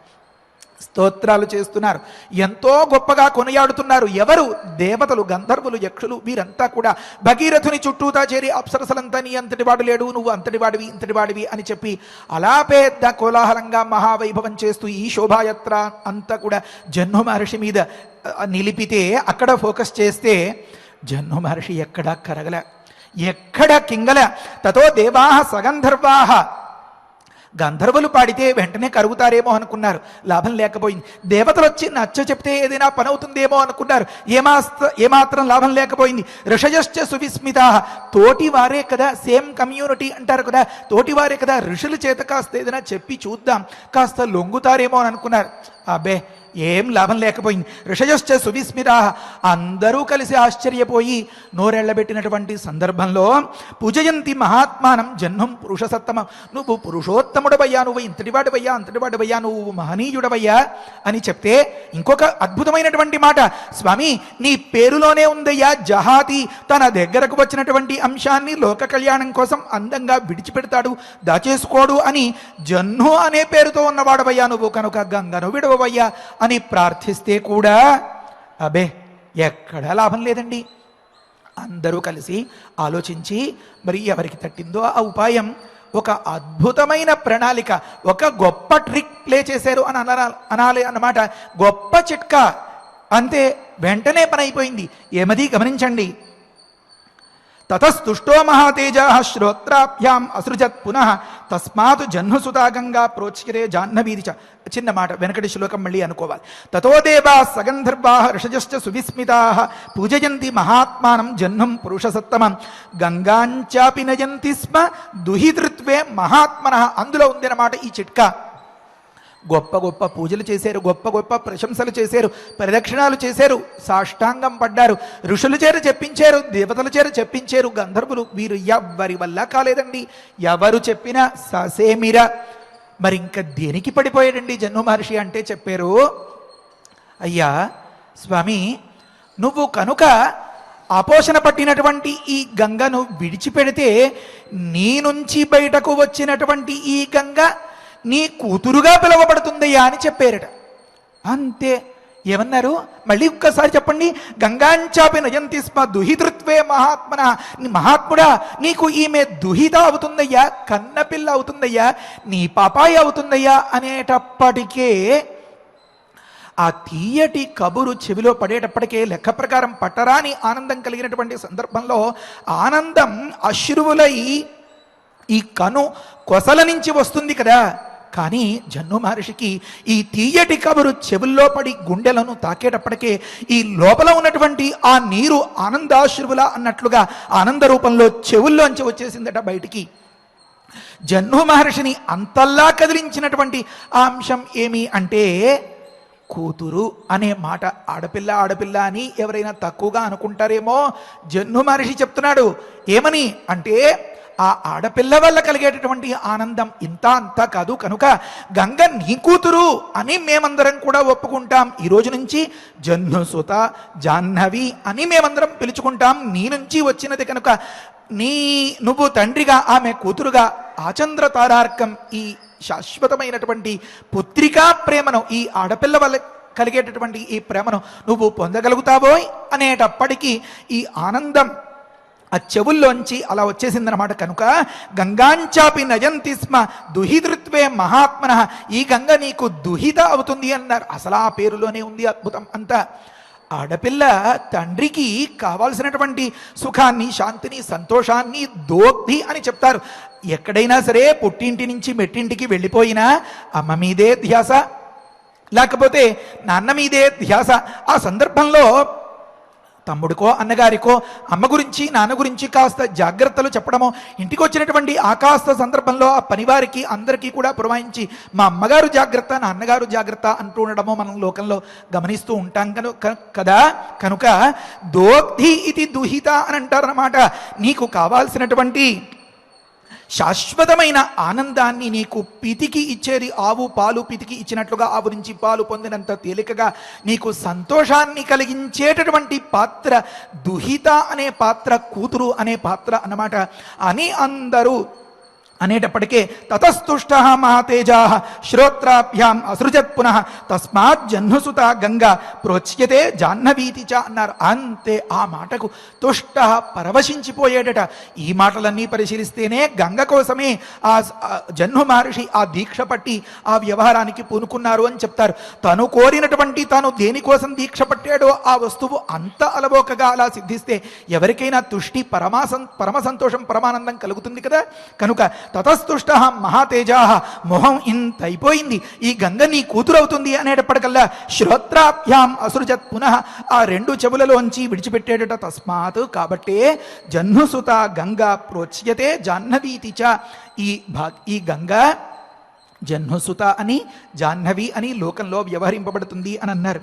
స్తోత్రాలు చేస్తున్నారు, ఎంతో గొప్పగా కొనియాడుతున్నారు. ఎవరు? దేవతలు, గంధర్వులు, యక్షులు, వీరంతా కూడా భగీరథుని చుట్టూతా చేరి అప్సరసలంతా నీ అంతటి వాడు లేడు, నువ్వు అంతటి వాడివి, ఇంతటి వాడివి అని చెప్పి అలా పెద్ద కోలాహలంగా మహావైభవం చేస్తూ ఈ శోభాయాత్ర అంతా కూడా జహ్ను మహర్షి మీద నిలిపితే, అక్కడ ఫోకస్ చేస్తే జహ్ను మహర్షి ఎక్కడా కరగల, ఎక్కడ కింగల. తతో దేవాహ సగంధర్వాహ, గంధర్వులు పాడితే వెంటనే కరుగుతారేమో అనుకున్నారు, లాభం లేకపోయింది. దేవతలు వచ్చి నచ్చ చెప్తే ఏదైనా పని అవుతుందేమో అనుకున్నారు, ఏమాత్రం లాభం లేకపోయింది. ఋషయశ్చ సువిస్మితా, తోటి వారే కదా, సేమ్ కమ్యూనిటీ అంటారు కదా, తోటి వారే కదా, ఋషుల చేత కాస్త ఏదైనా చెప్పి చూద్దాం, కాస్త లొంగుతారేమో అని అనుకున్నారు. అబ్బే, ఏం లాభం లేకపోయింది. ఋషయశ్చ సువిస్మితా, అందరూ కలిసి ఆశ్చర్యపోయి నోరెళ్లబెట్టినటువంటి సందర్భంలో పూజయంతి మహాత్మానం జహ్నం పురుషసత్తమం, నువ్వు పురుషోత్తముడవయ్యా, నువ్వు ఇంతటివాడివయ్యా, అంతటివాడివయ్యా, నువ్వు మహనీయుడవయ్యా అని చెప్తే ఇంకొక అద్భుతమైనటువంటి మాట, స్వామి నీ పేరులోనే ఉందయ్యా జహాతి, తన దగ్గరకు వచ్చినటువంటి అంశాన్ని లోక కళ్యాణం కోసం అందంగా విడిచిపెడతాడు, దాచేసుకోడు అని జహ్ను అనే పేరుతో ఉన్నవాడవయ్యా నువ్వు, కనుక గంగను విడవయ్యా అని ప్రార్థిస్తే కూడా అబే ఎక్కడా లాభం లేదండి. అందరూ కలిసి ఆలోచించి మరి ఎవరికి తట్టిందో ఆ ఉపాయం, ఒక అద్భుతమైన ప్రణాళిక, ఒక గొప్ప ట్రిక్ ప్లే చేశారు అని అనాలి అన్నమాట. గొప్ప చిట్కా, అంతే, వెంటనే పని అయిపోయింది. ఏమది గమనించండి. తతస్తుష్టో మహాతేజ శ్రోత్రాభ్యాం అసృజత్ పునః తస్మాత్ జహ్నుసుతా గంగా ప్రోచ్యతే జాహ్నవీది చ. చిన్న మాట, వెనకటి శ్లోకం మళ్ళీ అనుకోవాలి. తతో దేవా సగంధర్వా ఋషజశ్చ సువిస్మితా పూజయంతి మహాత్మానం జహ్నం పురుషసత్తమం గంగాంచాపి నయంతి స్మ దుహితృత్వే మహాత్మనః. అందులో ఉందన్నమాట ఈ చిట్కా. గొప్ప గొప్ప పూజలు చేశారు, గొప్ప గొప్ప ప్రశంసలు చేశారు, పరిరక్షణాలు చేశారు, సాష్టాంగం పడ్డారు, ఋషుల చేర చెప్పించారు, దేవతల చేర చెప్పించారు, గంధర్వులు, వీరు ఎవ్వరి వల్ల కాలేదండి. ఎవరు చెప్పినా ససేమిరా. మరి ఇంకా దేనికి పడిపోయాడండి జహ్ను మహర్షి అంటే చెప్పారు, అయ్యా స్వామి, నువ్వు కనుక ఆపోషణ పట్టినటువంటి ఈ గంగను విడిచిపెడితే నీ నుంచి బయటకు వచ్చినటువంటి ఈ గంగ నీ కూతురుగా పిలువబడుతుందయ్యా అని చెప్పారట. అంతే. ఏమన్నారు? మళ్ళీ ఒక్కసారి చెప్పండి. గంగాంచాపి నయంతి స్మ దుహితృత్వే మహాత్మన. మహాత్ముడా, నీకు ఈమె దుహిత అవుతుందయ్యా, కన్నపిల్ల అవుతుందయ్యా, నీ పాపాయి అవుతుందయ్యా అనేటప్పటికే ఆ తీయటి కబురు చెవిలో పడేటప్పటికే లెక్క ప్రకారం పట్టరాని ఆనందం కలిగినటువంటి సందర్భంలో ఆనందం అశ్రువులై ఈ కను కొసల నుంచి వస్తుంది కదా. కానీ జహ్ను మహర్షికి ఈ తీయటి కబురు చెవుల్లో పడి గుండెలను తాకేటప్పటికే ఈ లోపల ఉన్నటువంటి ఆ నీరు ఆనందాశ్రువుల అన్నట్లుగా ఆనంద రూపంలో చెవుల్లోంచి వచ్చేసిందట బయటికి. జహ్ను మహర్షిని అంతల్లా కదిలించినటువంటి ఆ అంశం ఏమి అంటే, కూతురు అనే మాట. ఆడపిల్ల ఆడపిల్ల అని ఎవరైనా తక్కువగా అనుకుంటారేమో. జహ్ను మహర్షి చెప్తున్నాడు ఏమని అంటే, ఆ ఆడపిల్ల వల్ల కలిగేటటువంటి ఆనందం ఇంత అంతా కాదు, కనుక గంగ నీ కూతురు అని మేమందరం కూడా ఒప్పుకుంటాం. ఈ రోజు నుంచి జహ్నుసుత జాహ్నవి అని మేమందరం పిలుచుకుంటాం. నీ నుంచి వచ్చినది కనుక నువ్వు తండ్రిగా, ఆమె కూతురుగా ఆచంద్ర తారార్కం ఈ శాశ్వతమైనటువంటి పుత్రికా ప్రేమను, ఈ ఆడపిల్ల వల్ల కలిగేటటువంటి ఈ ప్రేమను నువ్వు పొందగలుగుతావో అనేటప్పటికీ ఈ ఆనందం ఆ చెవుల్లోంచి అలా వచ్చేసిందనమాట. కనుక గంగాంచాపి నయంతి స్మ దుహితృత్వే మహాత్మన, ఈ గంగ నీకు దుహిత అవుతుంది అన్నారు. అసలు ఆ పేరులోనే ఉంది అద్భుతం అంతా. ఆడపిల్ల తండ్రికి కావాల్సినటువంటి సుఖాన్ని, శాంతిని, సంతోషాన్ని దోగ్ధి అని చెప్తారు. ఎక్కడైనా సరే పుట్టింటి నుంచి మెట్టింటికి వెళ్ళిపోయినా అమ్మ మీదే ధ్యాస, లేకపోతే నాన్న మీదే ధ్యాస. ఆ సందర్భంలో తమ్ముడికో అన్నగారికో అమ్మ గురించి నాన్న గురించి కాస్త జాగ్రత్తలు చెప్పడమో, ఇంటికి వచ్చినటువంటి ఆకాస్త సందర్భంలో ఆ పనివారికి అందరికీ కూడా పురమాయించి మా అమ్మగారు జాగ్రత్త, నా అన్నగారు జాగ్రత్త అంటూ ఉండడమో మనం లోకంలో గమనిస్తూ ఉంటాం కదా. కనుక దోగ్ధి ఇది దుహిత అని అంటారన్నమాట. నీకు కావాల్సినటువంటి శాశ్వతమైన ఆనందాన్ని నీకు పితికి ఇచ్చేది ఆవు పాలు పితికి ఇచ్చినట్లుగా ఆవు నుంచి పాలు పొందినంత తేలికగా నీకు సంతోషాన్ని కలిగించేటటువంటి పాత్ర దుహిత అనే పాత్ర, కూతురు అనే పాత్ర అన్నమాట అని అందరూ అనేటప్పటికే తతస్తుష్ట మహాతేజా శ్రోత్రాభ్యాం అసృజత్ పునః తస్మాత్ జహ్నుసుత గంగా ప్రోచ్యతే జాహ్నవీతి చ అన్నారు. అంతే, ఆ మాటకు తుష్ట పరవశించిపోయేటట. ఈ మాటలన్నీ పరిశీలిస్తేనే గంగ కోసమే ఆ జహ్ను మహర్షి ఆ దీక్ష పట్టి ఆ వ్యవహారానికి పూనుకున్నారు అని చెప్తారు. తను కోరినటువంటి, తాను దేనికోసం దీక్ష పట్టాడో ఆ వస్తువు అంత అలవోకగా అలా సిద్ధిస్తే ఎవరికైనా తుష్టి పరమ సంతోషం, పరమానందం కలుగుతుంది కదా. కనుక తతస్తుష్ట మహాతేజా, మొహం ఇంత అయిపోయింది, ఈ గంగ నీ కూతురు అవుతుంది అనేటప్పటికల్లా శ్రోత్రాభ్యాం అసృజత్ పునః, ఆ రెండు చెవులలోంచి విడిచిపెట్టేటట. తస్మాత్, కాబట్టే జహ్నుసుత గంగా ప్రోచ్యతే జాహ్నవీతి చ, ఈ గంగ జహ్నుసుత అని జాహ్నవి అని లోకంలో వ్యవహరింపబడుతుంది అని అన్నారు.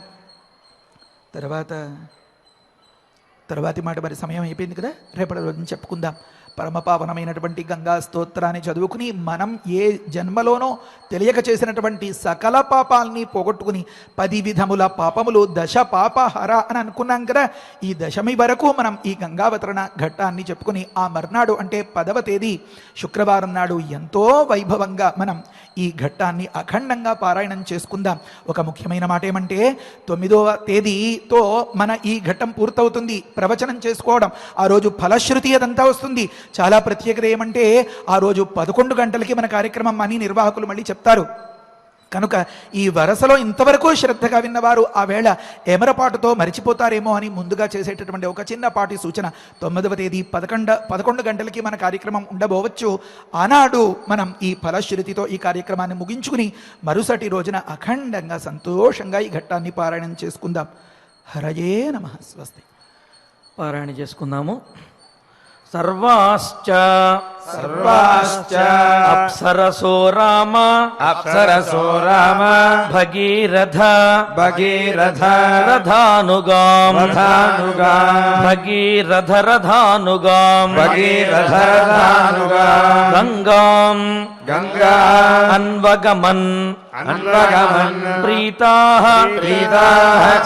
తర్వాతి మాట మరి సమయం అయిపోయింది కదా, రేపటి రోజున చెప్పుకుందాం. పరమపావనమైనటువంటి గంగా స్తోత్రాన్ని చదువుకుని మనం ఏ జన్మలోనో తెలియక చేసినటువంటి సకల పాపాలని పోగొట్టుకుని 10 విధముల పాపములు దశ పాపహర అని అనుకున్నాం కదా. ఈ దశమి వరకు మనం ఈ గంగావతరణ ఘట్టాన్ని చెప్పుకుని ఆ మర్నాడు అంటే 10వ తేదీ శుక్రవారం నాడు ఎంతో వైభవంగా మనం ఈ ఘట్టాన్ని అఖండంగా పారాయణం చేసుకుందాం. ఒక ముఖ్యమైన మాట ఏమంటే 9వ తేదీతో మన ఈ ఘట్టం పూర్తవుతుంది. ప్రవచనం చేసుకోవడం ఆ రోజు ఫలశ్రుతి అదంతా వస్తుంది. చాలా ప్రత్యేకత ఏమంటే ఆ రోజు 11 గంటలకి మన కార్యక్రమం అని నిర్వాహకులు మళ్ళీ చెప్తారు. కనుక ఈ వరసలో ఇంతవరకు శ్రద్ధగా విన్నవారు ఆ వేళ ఎమరపాటుతో మరిచిపోతారేమో అని ముందుగా చేసేటటువంటి ఒక చిన్నపాటి సూచన. 9వ తేదీ 11 గంటలకి మన కార్యక్రమం ఉండబోవచ్చు. ఆనాడు మనం ఈ ఫలశ్రుతితో ఈ కార్యక్రమాన్ని ముగించుకుని మరుసటి రోజున అఖండంగా సంతోషంగా ఈ ఘట్టాన్ని పారాయణం చేసుకుందాం. హరయే నమః. స్వస్తి. పారాయణ చేసుకుందాము. సర్వాశ్చ అప్సరసో రామ భగీరథ రథానుగాం భగీరథ రథానుగాం గంగాం అన్వగమన్ ప్రీతాః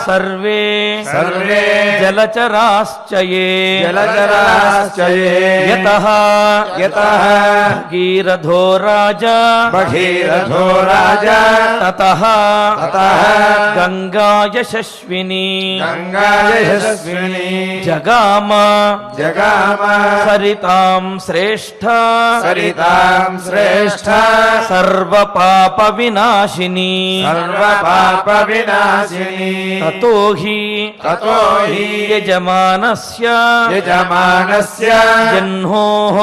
సర్వే జలచరాశ్చయే యతః భగీరథో రాజా తతః గంగా యశస్విని జగామ సరితాం శ్రేష్ఠ సర్వపాప వినాశిని తతో హి యజమానస్య జహ్నోః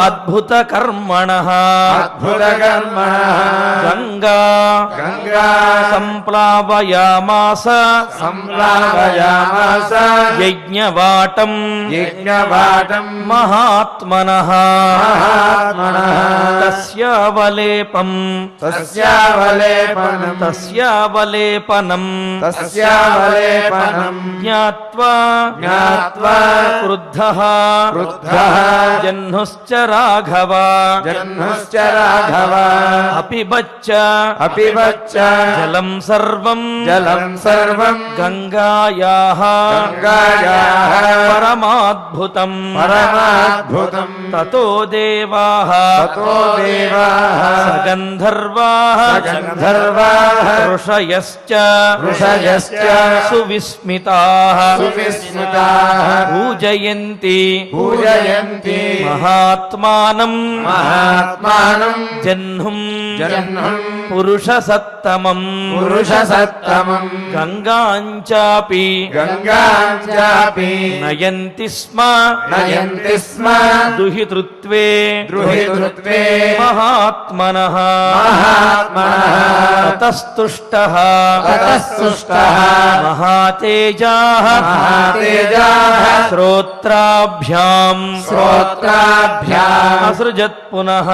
అద్భుత కర్మణః గంగా సంప్లావయామాస యజ్ఞవాటం మహాత్మనః తస్యావలేపం జ్ఞాత్వా క్రుద్ధః జహ్నుశ్చ రాఘవ అపిబచ్చ पिबच्च జలం సర్వం जलं सर्वं గంగాయాః गङ्गायाः పరమాద్భుతం परमाद्भुतम् తతో దేవాః ततो देवाः సగంధర్వాః गन्धर्वाः ఋషయశ్చ ऋषयश्च సువిస్మితాః सुविस्मृताः పూజయంతి पूजयन्ति మహాత్మానం महात्मानं జహ్నుం जह्नुम् పురుషసత్తమం पुरुषसत्तमम् గంగాంచాపి गङ्गां चापि నయంతి స్మ नयन्ति स्म దుహితృత్వే द्रुहितृत्वे మహాత్మనః महात्मनः తతస్తుష్టః ततः सुष्टः మహాతేజాః महातेजाः శ్రోత్రాభ్యాం श्रोत्राभ्याम् అసృజత్ పునః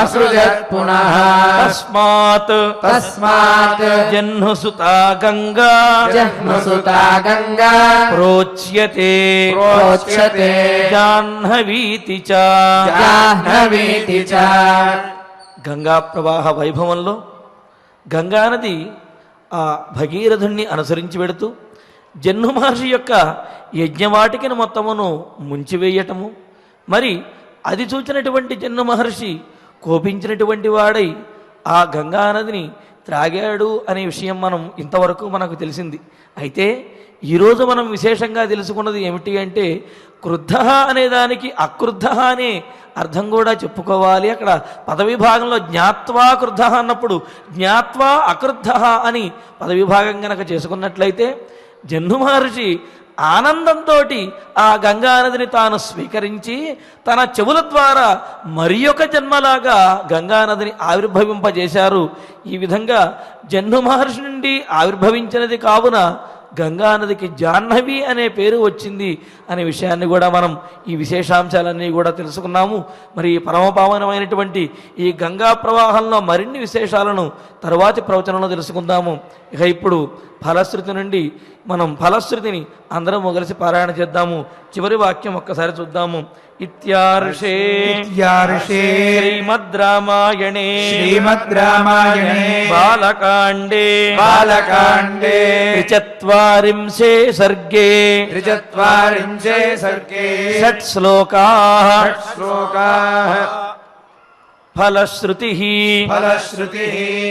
असृजत् पुनः తస్మాత్ तस्मात् జహ్నుసుతా గంగా जह्नुसुता गङ्गा ప్రోచ్యతే प्रोच्यते జాహ్నవీతి చ जाह्नवीति च గంగా ప్రవాహ వైభవంలో గంగానది ఆ భగీరథుణ్ణి అనుసరించి వెడుతూ జహ్ను మహర్షి యొక్క యజ్ఞవాటికను మొత్తమును ముంచివేయటము, మరి అది చూచినటువంటి జహ్ను మహర్షి కోపించినటువంటి వాడై ఆ గంగానదిని త్రాగాడు అనే విషయం ఇంతవరకు మనకు తెలిసింది. అయితే ఈరోజు మనం విశేషంగా తెలుసుకున్నది ఏమిటి అంటే, క్రుద్ధ అనే దానికి అక్రుద్ధ అనే అర్థం కూడా చెప్పుకోవాలి. అక్కడ పదవిభాగంలో జ్ఞాత్వా క్రుద్ధ అన్నప్పుడు జ్ఞాత్వా అక్రుద్ధ అని పదవిభాగం గనక చేసుకున్నట్లయితే, జహ్ను మహర్షి ఆనందంతో ఆ గంగానదిని తాను స్వీకరించి తన చెవుల ద్వారా మరి ఒక జన్మలాగా గంగానదిని ఆవిర్భవింపజేశారు. ఈ విధంగా జహ్ను మహర్షి నుండి ఆవిర్భవించినది కావున గంగానదికి జాహ్నవి అనే పేరు వచ్చింది అనే విషయాన్ని కూడా మనం ఈ విశేషాంశాలన్నీ కూడా తెలుసుకున్నాము. మరి ఈ పరమపావనమైనటువంటి ఈ గంగా ప్రవాహంలో మరిన్ని విశేషాలను తరువాతి ప్రవచనంలో తెలుసుకుందాము. ఇక ఇప్పుడు ఫలశ్రుతి నుండి మనం ఫలశ్రుతిని అందరం కలిసి పారాయణ చేద్దాము. చివరి వాక్యం ఒక్కసారి చూద్దాము. ఇత్యార్షే శ్రీమద్ రామాయణే బాలకాండే త్రిచత్వారింశే సర్గే షట్ శ్లోకాః ఫలశ్రుతిః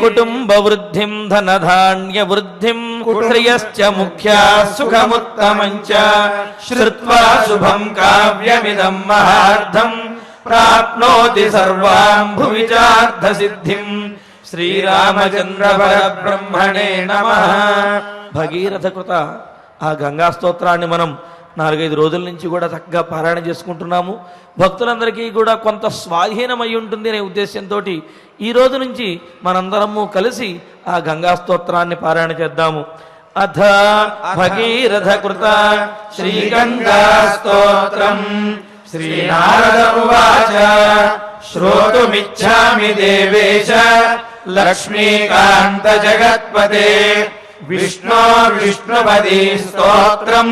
కుటుంబ వృద్ధిం ధనధాన్య వృద్ధిం శ్రియశ్చ ముఖ్యా సుఖముత్తమం చ శ్రుత్వా శుభం కావ్యమిదం మహార్థం ప్రాప్నోతి సర్వాం భువి చార్థ సిద్ధిం. శ్రీరామచంద్ర పరబ్రహ్మణే నమః. భగీరథ కృత ఆ గంగా స్తోత్రాన్ని మనం 4-5 రోజుల నుంచి కూడా చక్కగా పారాయణ చేసుకుంటున్నాము. భక్తులందరికీ కూడా కొంత స్వాధీనమై ఉంటుంది అనే ఉద్దేశంతో ఈ రోజు నుంచి మనందరము కలిసి ఆ గంగా స్తోత్రాన్ని పారాయణ చేద్దాము. అథ భగీరథ కృత శ్రీ గంగా స్తోత్రం. శ్రీనారద ఉవాచ శ్రోతుమిచ్ఛామి దేవేశ లక్ష్మీకాంత జగత్పతే విష్ణో విష్ణుపదీ స్తోత్రం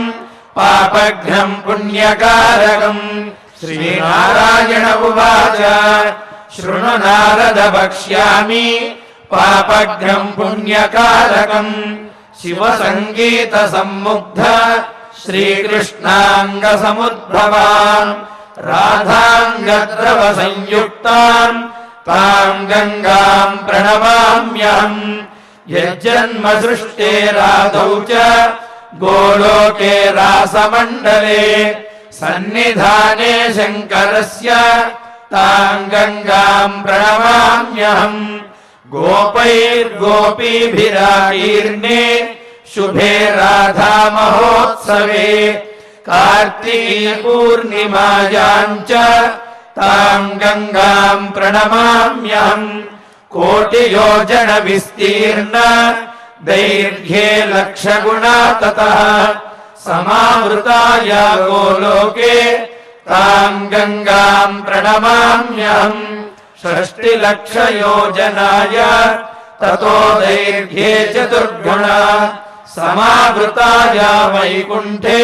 పాపఘ్నం పుణ్యకారకం. శ్రీనారాయణ ఉవాచ శృణు నారద వక్ష్యామి పాపఘ్నం పుణ్యకారకం. శివ సంగీత సమ్ముగ్ధ శ్రీకృష్ణాంగ సముద్భవాన్ రాధాంగద్రవ సంయుక్తాం తాం గంగాం ప్రణమామ్యహం. యజ్జన్మ సృష్టేరాదౌ చ గోలోకే రాసమండలే సన్నిధానే శంకరస్య తాం గంగాం ప్రణమామ్యహం. గోపైర్గోపీభిరాకీర్ణే శుభే రాధా మహోత్సవే కార్తీకీ పూర్ణిమాయాం చ తాం గంగాం ప్రణమామ్యహం. కోటియోజన విస్తీర్ణ దైర్ఘ్యే లక్షగుణా తతః సమావృతాయ గోలోకే తాం గంగాం ప్రణమామ్యహం. షష్టిలక్షయోజనాయ తతో దైర్ఘ్యే చతుర్గుణా సమావృతాయ వైకుంఠే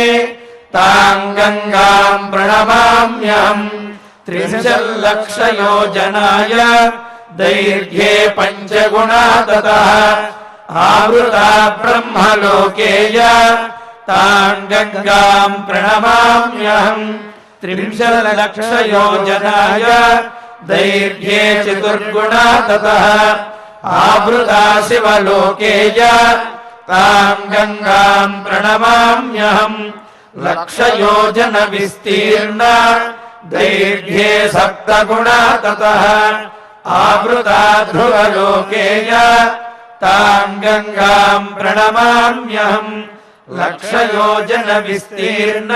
తాం గంగాం ప్రణమామ్యహం. త్రిశల్లక్షయోజనాయ दैर्घ्ये पञ्चगुणा ततः आवृता ब्रह्मलोकेय तां गङ्गां प्रणमाम्यहम् 30 लक्षयोजनाय दैर्घ्ये चतुर्गुणा ततः आवृता शिवलोकेय तां गङ्गां प्रणमाम्यहम् लक्षयोजन विस्तीर्ण दैर्घ्ये 7 गुणा ततः आवृता ध्रुवलोकेय तां गङ्गां प्रणमाम्यहम् लक्षयोजन विस्तीर्ण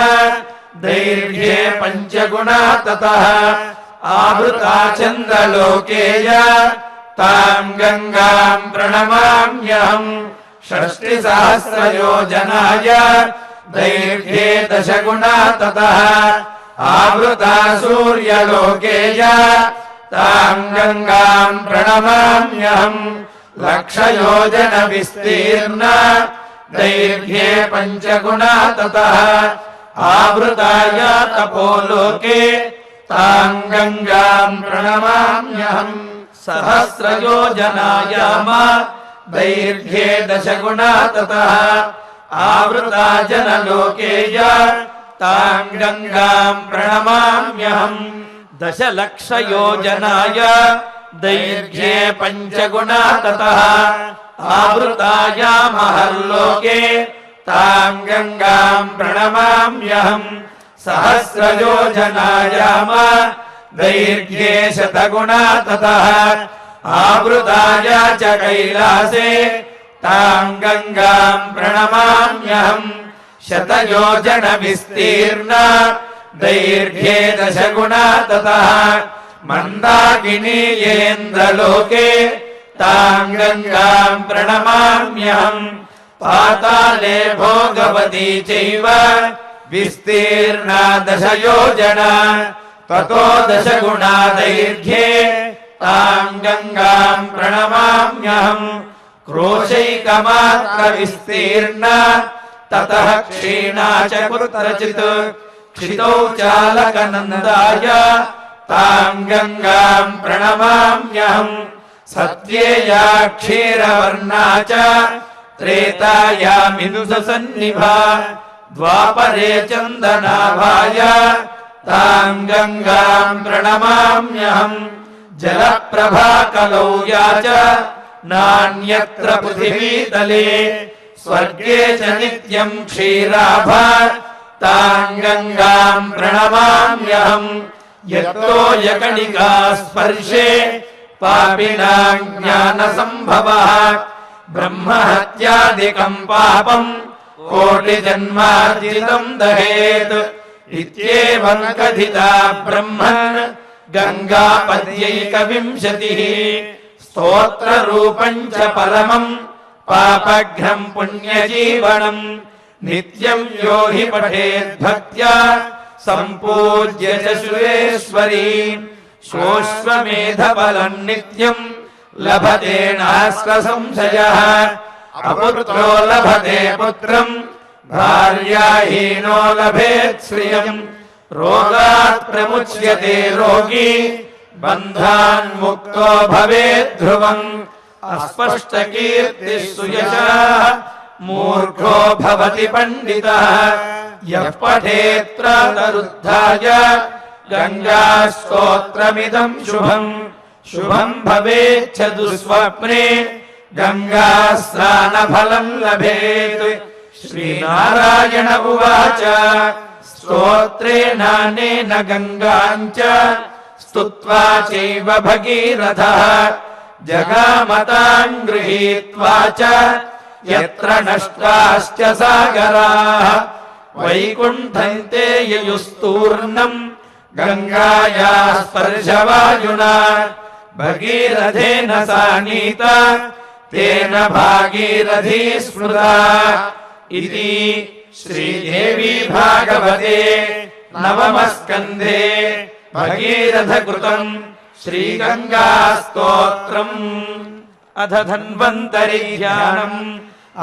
दैर्घ्ये 5 गुणा ततः आवृता चन्द्रलोकेय तां गङ्गां प्रणमाम्यहम् 60 सहस्रयोजनाय दैर्घ्ये 10 गुणा ततः आवृता सूर्यलोकेय तां गङ्गां प्रणमाम्यहम् लक्षयोजन विस्तीर्ण दैर्घ्ये 5 गुणा ततः आवृताय तपोलोके तां गङ्गां प्रणमाम्यहम् सहस्रयोजनायाम दैर्घ्ये 10 गुणा ततः आवृता जनलोकेय तां गङ्गां प्रणमाम्यहम् 10 लक्षयोजनाय दैर्घ्ये 5 गुणा ततः आवृताय महल्लोके तां गङ्गां प्रणमाम्यहम् सहस्रयोजनायाम दैर्घ्ये 100 गुणा ततः आवृताय च कैलासे तां गङ्गां प्रणमाम्यहम् 100 योजन विस्तीर्ण दैर्घ्ये 10 गुणा ततः मन्दाकिनीयेन्द्रलोके तां गङ्गां प्रणमाम्यहम् पाताले भोगवती चैव विस्तीर्णा 10 योजना ततो 10 गुणा दैर्घ्ये तां गङ्गां प्रणमाम्यहम् क्रोशैकमात्र विस्तीर्ण ततः क्षीणा च कुत्रचित् क्षितौ चालकनन्दाय तां गङ्गां प्रणमाम्यहम् सत्येया क्षीरवर्णा च त्रेतायामिन्दुसन्निभा द्वापरे चन्दनाभाय तां गङ्गां प्रणमाम्यहम् जलप्रभा कलौ या च नान्यत्र पृथिवीतले स्वर्गे च नित्यं क्षीराभा तां गङ्गां प्रणमाम्यहम् यतो यकणिका स्पर्शे पापिनां ज्ञानसम्भवः ब्रह्महत्यादिकं पापं कोटिजन्मार्जितं दहेत् इत्येवं कथिता ब्रह्मन् गङ्गापद्यैकविंशतिः स्तोत्ररूपं च परमं पापघ्नं पुण्यजीवनं नित्यं यो हि पठेद्भक्त्या सम्पूज्य च सुरेश्वरीं सोऽश्वमेधबलं नित्यं लभते नास्ति संशयः अपुत्रो लभते पुत्रं भार्याहीनो लभेत् श्रियं रोगात् प्रमुच्यते रोगी बन्धान् मुक्तो भवेत् ध्रुवम् अस्पष्टकीर्तिः सुयशः मूर्खो भवति पंडितः यः पठेत् प्रातरुद्धाय गङ्गास्तोत्रमिदं शुभम् शुभं भवेच्च दुःस्वप्ने गङ्गास्नानफलं लभेत् श्रीनारायण उवाच स्तोत्रेणानेन गङ्गां च स्तुत्वा चैव भगीरथः जगामतां गृहीत्वा च यत्र नष्टाश्च सागराः वैकुण्ठं ते ययुस्तूर्णम् गङ्गायाः स्पर्शवायुना भगीरथेन सानीता तेन भागीरथी स्मृता इति श्रीदेवी भागवते नवमस्कन्धे भगीरथकृतम् श्रीगङ्गास्तोत्रम् अथ धन्वन्तरि ध्यानम्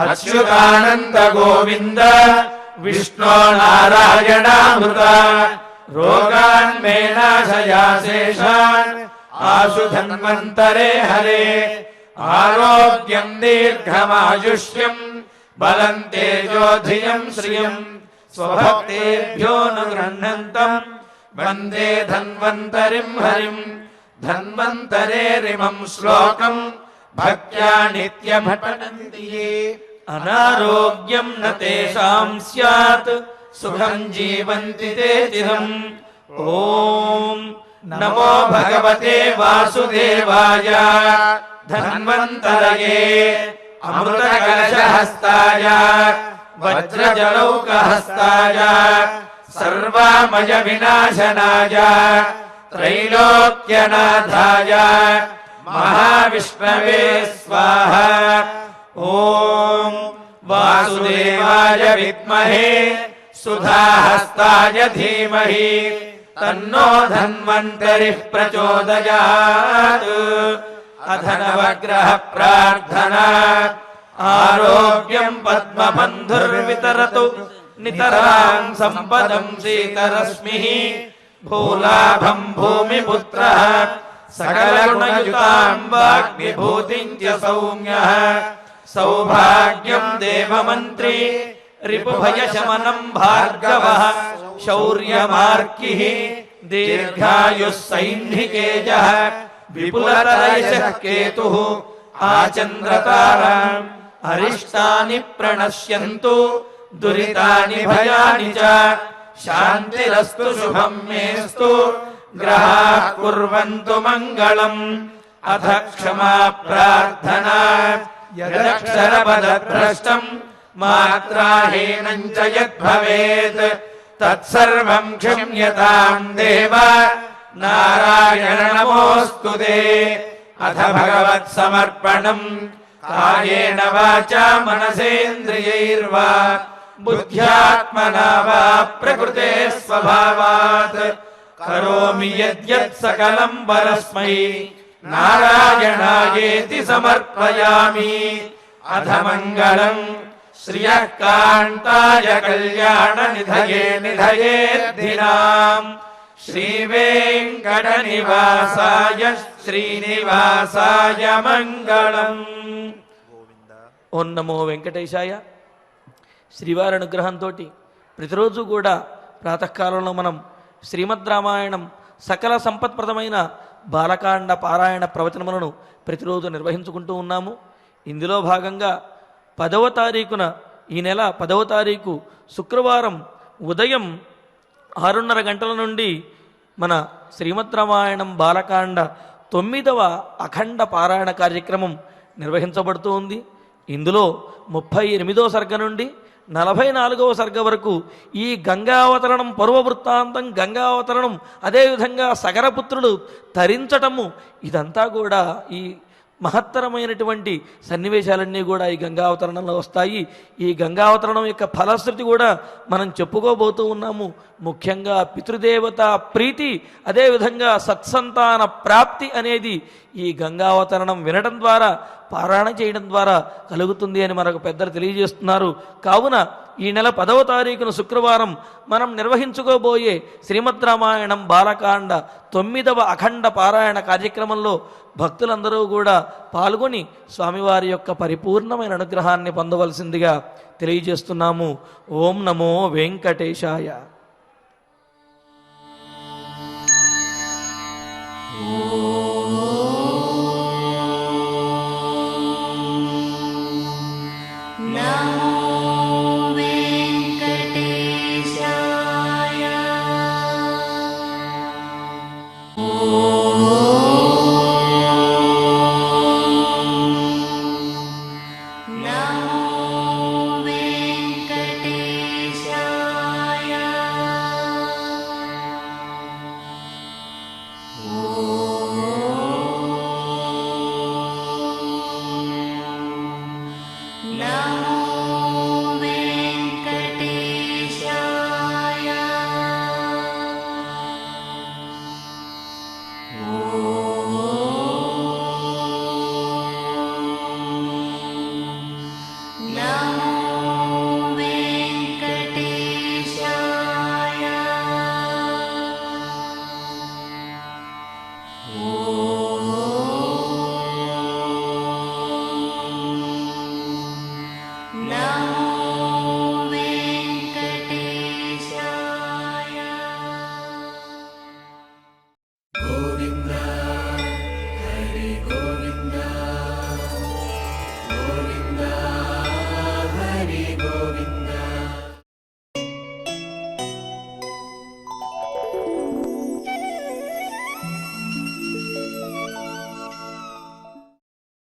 अच्युतानन्द गोविन्द विष्णो नारायणामृता रोगान् मे नाशया शेषान् आशु धन्वन्तरे हरे आरोग्यं दीर्घमायुष्यं बलं तेजोधियं श्रियं स्वभक्तेभ्यो न गृह्णन्तं वन्दे धन्वन्तरिं हरिं धन्वन्तरेरिमं श्लोकं भक्त्या नित्यमपठन्ति ये अनारोग्यं न तेषां स्यात् सुखं जीवन्ति ते चिरम् ॐ नमो भगवते वासुदेवाय धन्वन्तरये अमृतकलशहस्ताय वज्रजलौकहस्ताय सर्वामय विनाशनाय त्रैलोक्यनाथाय महाविष्णवे स्वाहा ॐ वासुदेवाय विद्महे सुधाहस्ताय धीमहि तन्नो धन्वन्तरिः प्रचोदयात् अथ नवग्रह प्रार्थना आरोग्यं पद्मबन्धुर्वितरतु नितरां सम्पदं शीतरश्मिः भूलाभं भूमिपुत्रः सकलगुणयुतां वाग्विभूतिं च सौम्यः सौभाग्यं देवमन्त्री रिपुभयशमनं भार्गवः शौर्यमार्किः दीर्घायुः सैन्धिकेजः विपुलतरयशः केतुः आचन्द्रताराम् अरिष्टानि प्रणश्यन्तु दुरितानि भयानि च शान्तिरस्तु शुभं मेस्तु ग्रहाः कुर्वन्तु मङ्गलम् अथ क्षमा प्रार्थना यदक्षरपदभ्रष्टम् मात्राहीनं च यद्भवेत् तत्सर्वं क्षम्यताम् देव नारायण नमोऽस्तु ते अथ भगवत्समर्पणम् कायेन वाचा मनसेन्द्रियैर्वा बुद्ध्यात्मना वा प्रकृते स्वभावात् करोमि यद्यत् सकलं परस्मै नारायणायेति समर्पयामि अथ मङ्गलम् श्रियः कान्ताय कल्याणनिधये निधयेद्धिनाम् श्रीवेङ्कटनिवासाय श्रीनिवासाय मङ्गलम् ఓం నమో వెంకటేశాయ. శ్రీవారి అనుగ్రహంతో ప్రతిరోజు కూడా ప్రాతకాలంలో మనం శ్రీమద్ రామాయణం సకల సంపత్ప్రదమైన బాలకాండ పారాయణ ప్రవచనములను ప్రతిరోజు నిర్వహించుకుంటూ ఉన్నాము. ఇందులో భాగంగా 10వ తారీఖున ఈ నెల 10వ తారీఖు శుక్రవారం ఉదయం 6:30 గంటల నుండి మన శ్రీమద్ రామాయణం బాలకాండ 9వ అఖండ పారాయణ కార్యక్రమం నిర్వహించబడుతూ ఉంది. ఇందులో 38వ సర్గ నుండి 44వ సర్గ వరకు ఈ గంగావతరణం పర్వవృత్తాంతం, గంగావతరణం, అదేవిధంగా సగరపుత్రుడు తరించటము, ఇదంతా కూడా ఈ మహత్తరమైనటువంటి సన్నివేశాలన్నీ కూడా ఈ గంగావతరణంలో వస్తాయి. ఈ గంగావతరణం యొక్క ఫలశ్రుతి కూడా మనం చెప్పుకోబోతూ ఉన్నాము. ముఖ్యంగా పితృదేవత ప్రీతి, అదేవిధంగా సత్సంతాన ప్రాప్తి అనేది ఈ గంగావతరణం వినడం ద్వారా, పారాయణ చేయడం ద్వారా కలుగుతుంది అని మనకు పెద్దలు తెలియజేస్తున్నారు. కావున ఈ నెల 10వ తారీఖున శుక్రవారం మనం నిర్వహించుకోబోయే శ్రీమద్ రామాయణం బాలకాండ 9వ అఖండ పారాయణ కార్యక్రమంలో భక్తులందరూ కూడా పాల్గొని స్వామివారి యొక్క పరిపూర్ణమైన అనుగ్రహాన్ని పొందవలసిందిగా తెలియజేస్తున్నాము. ఓం నమో వెంకటేశాయ.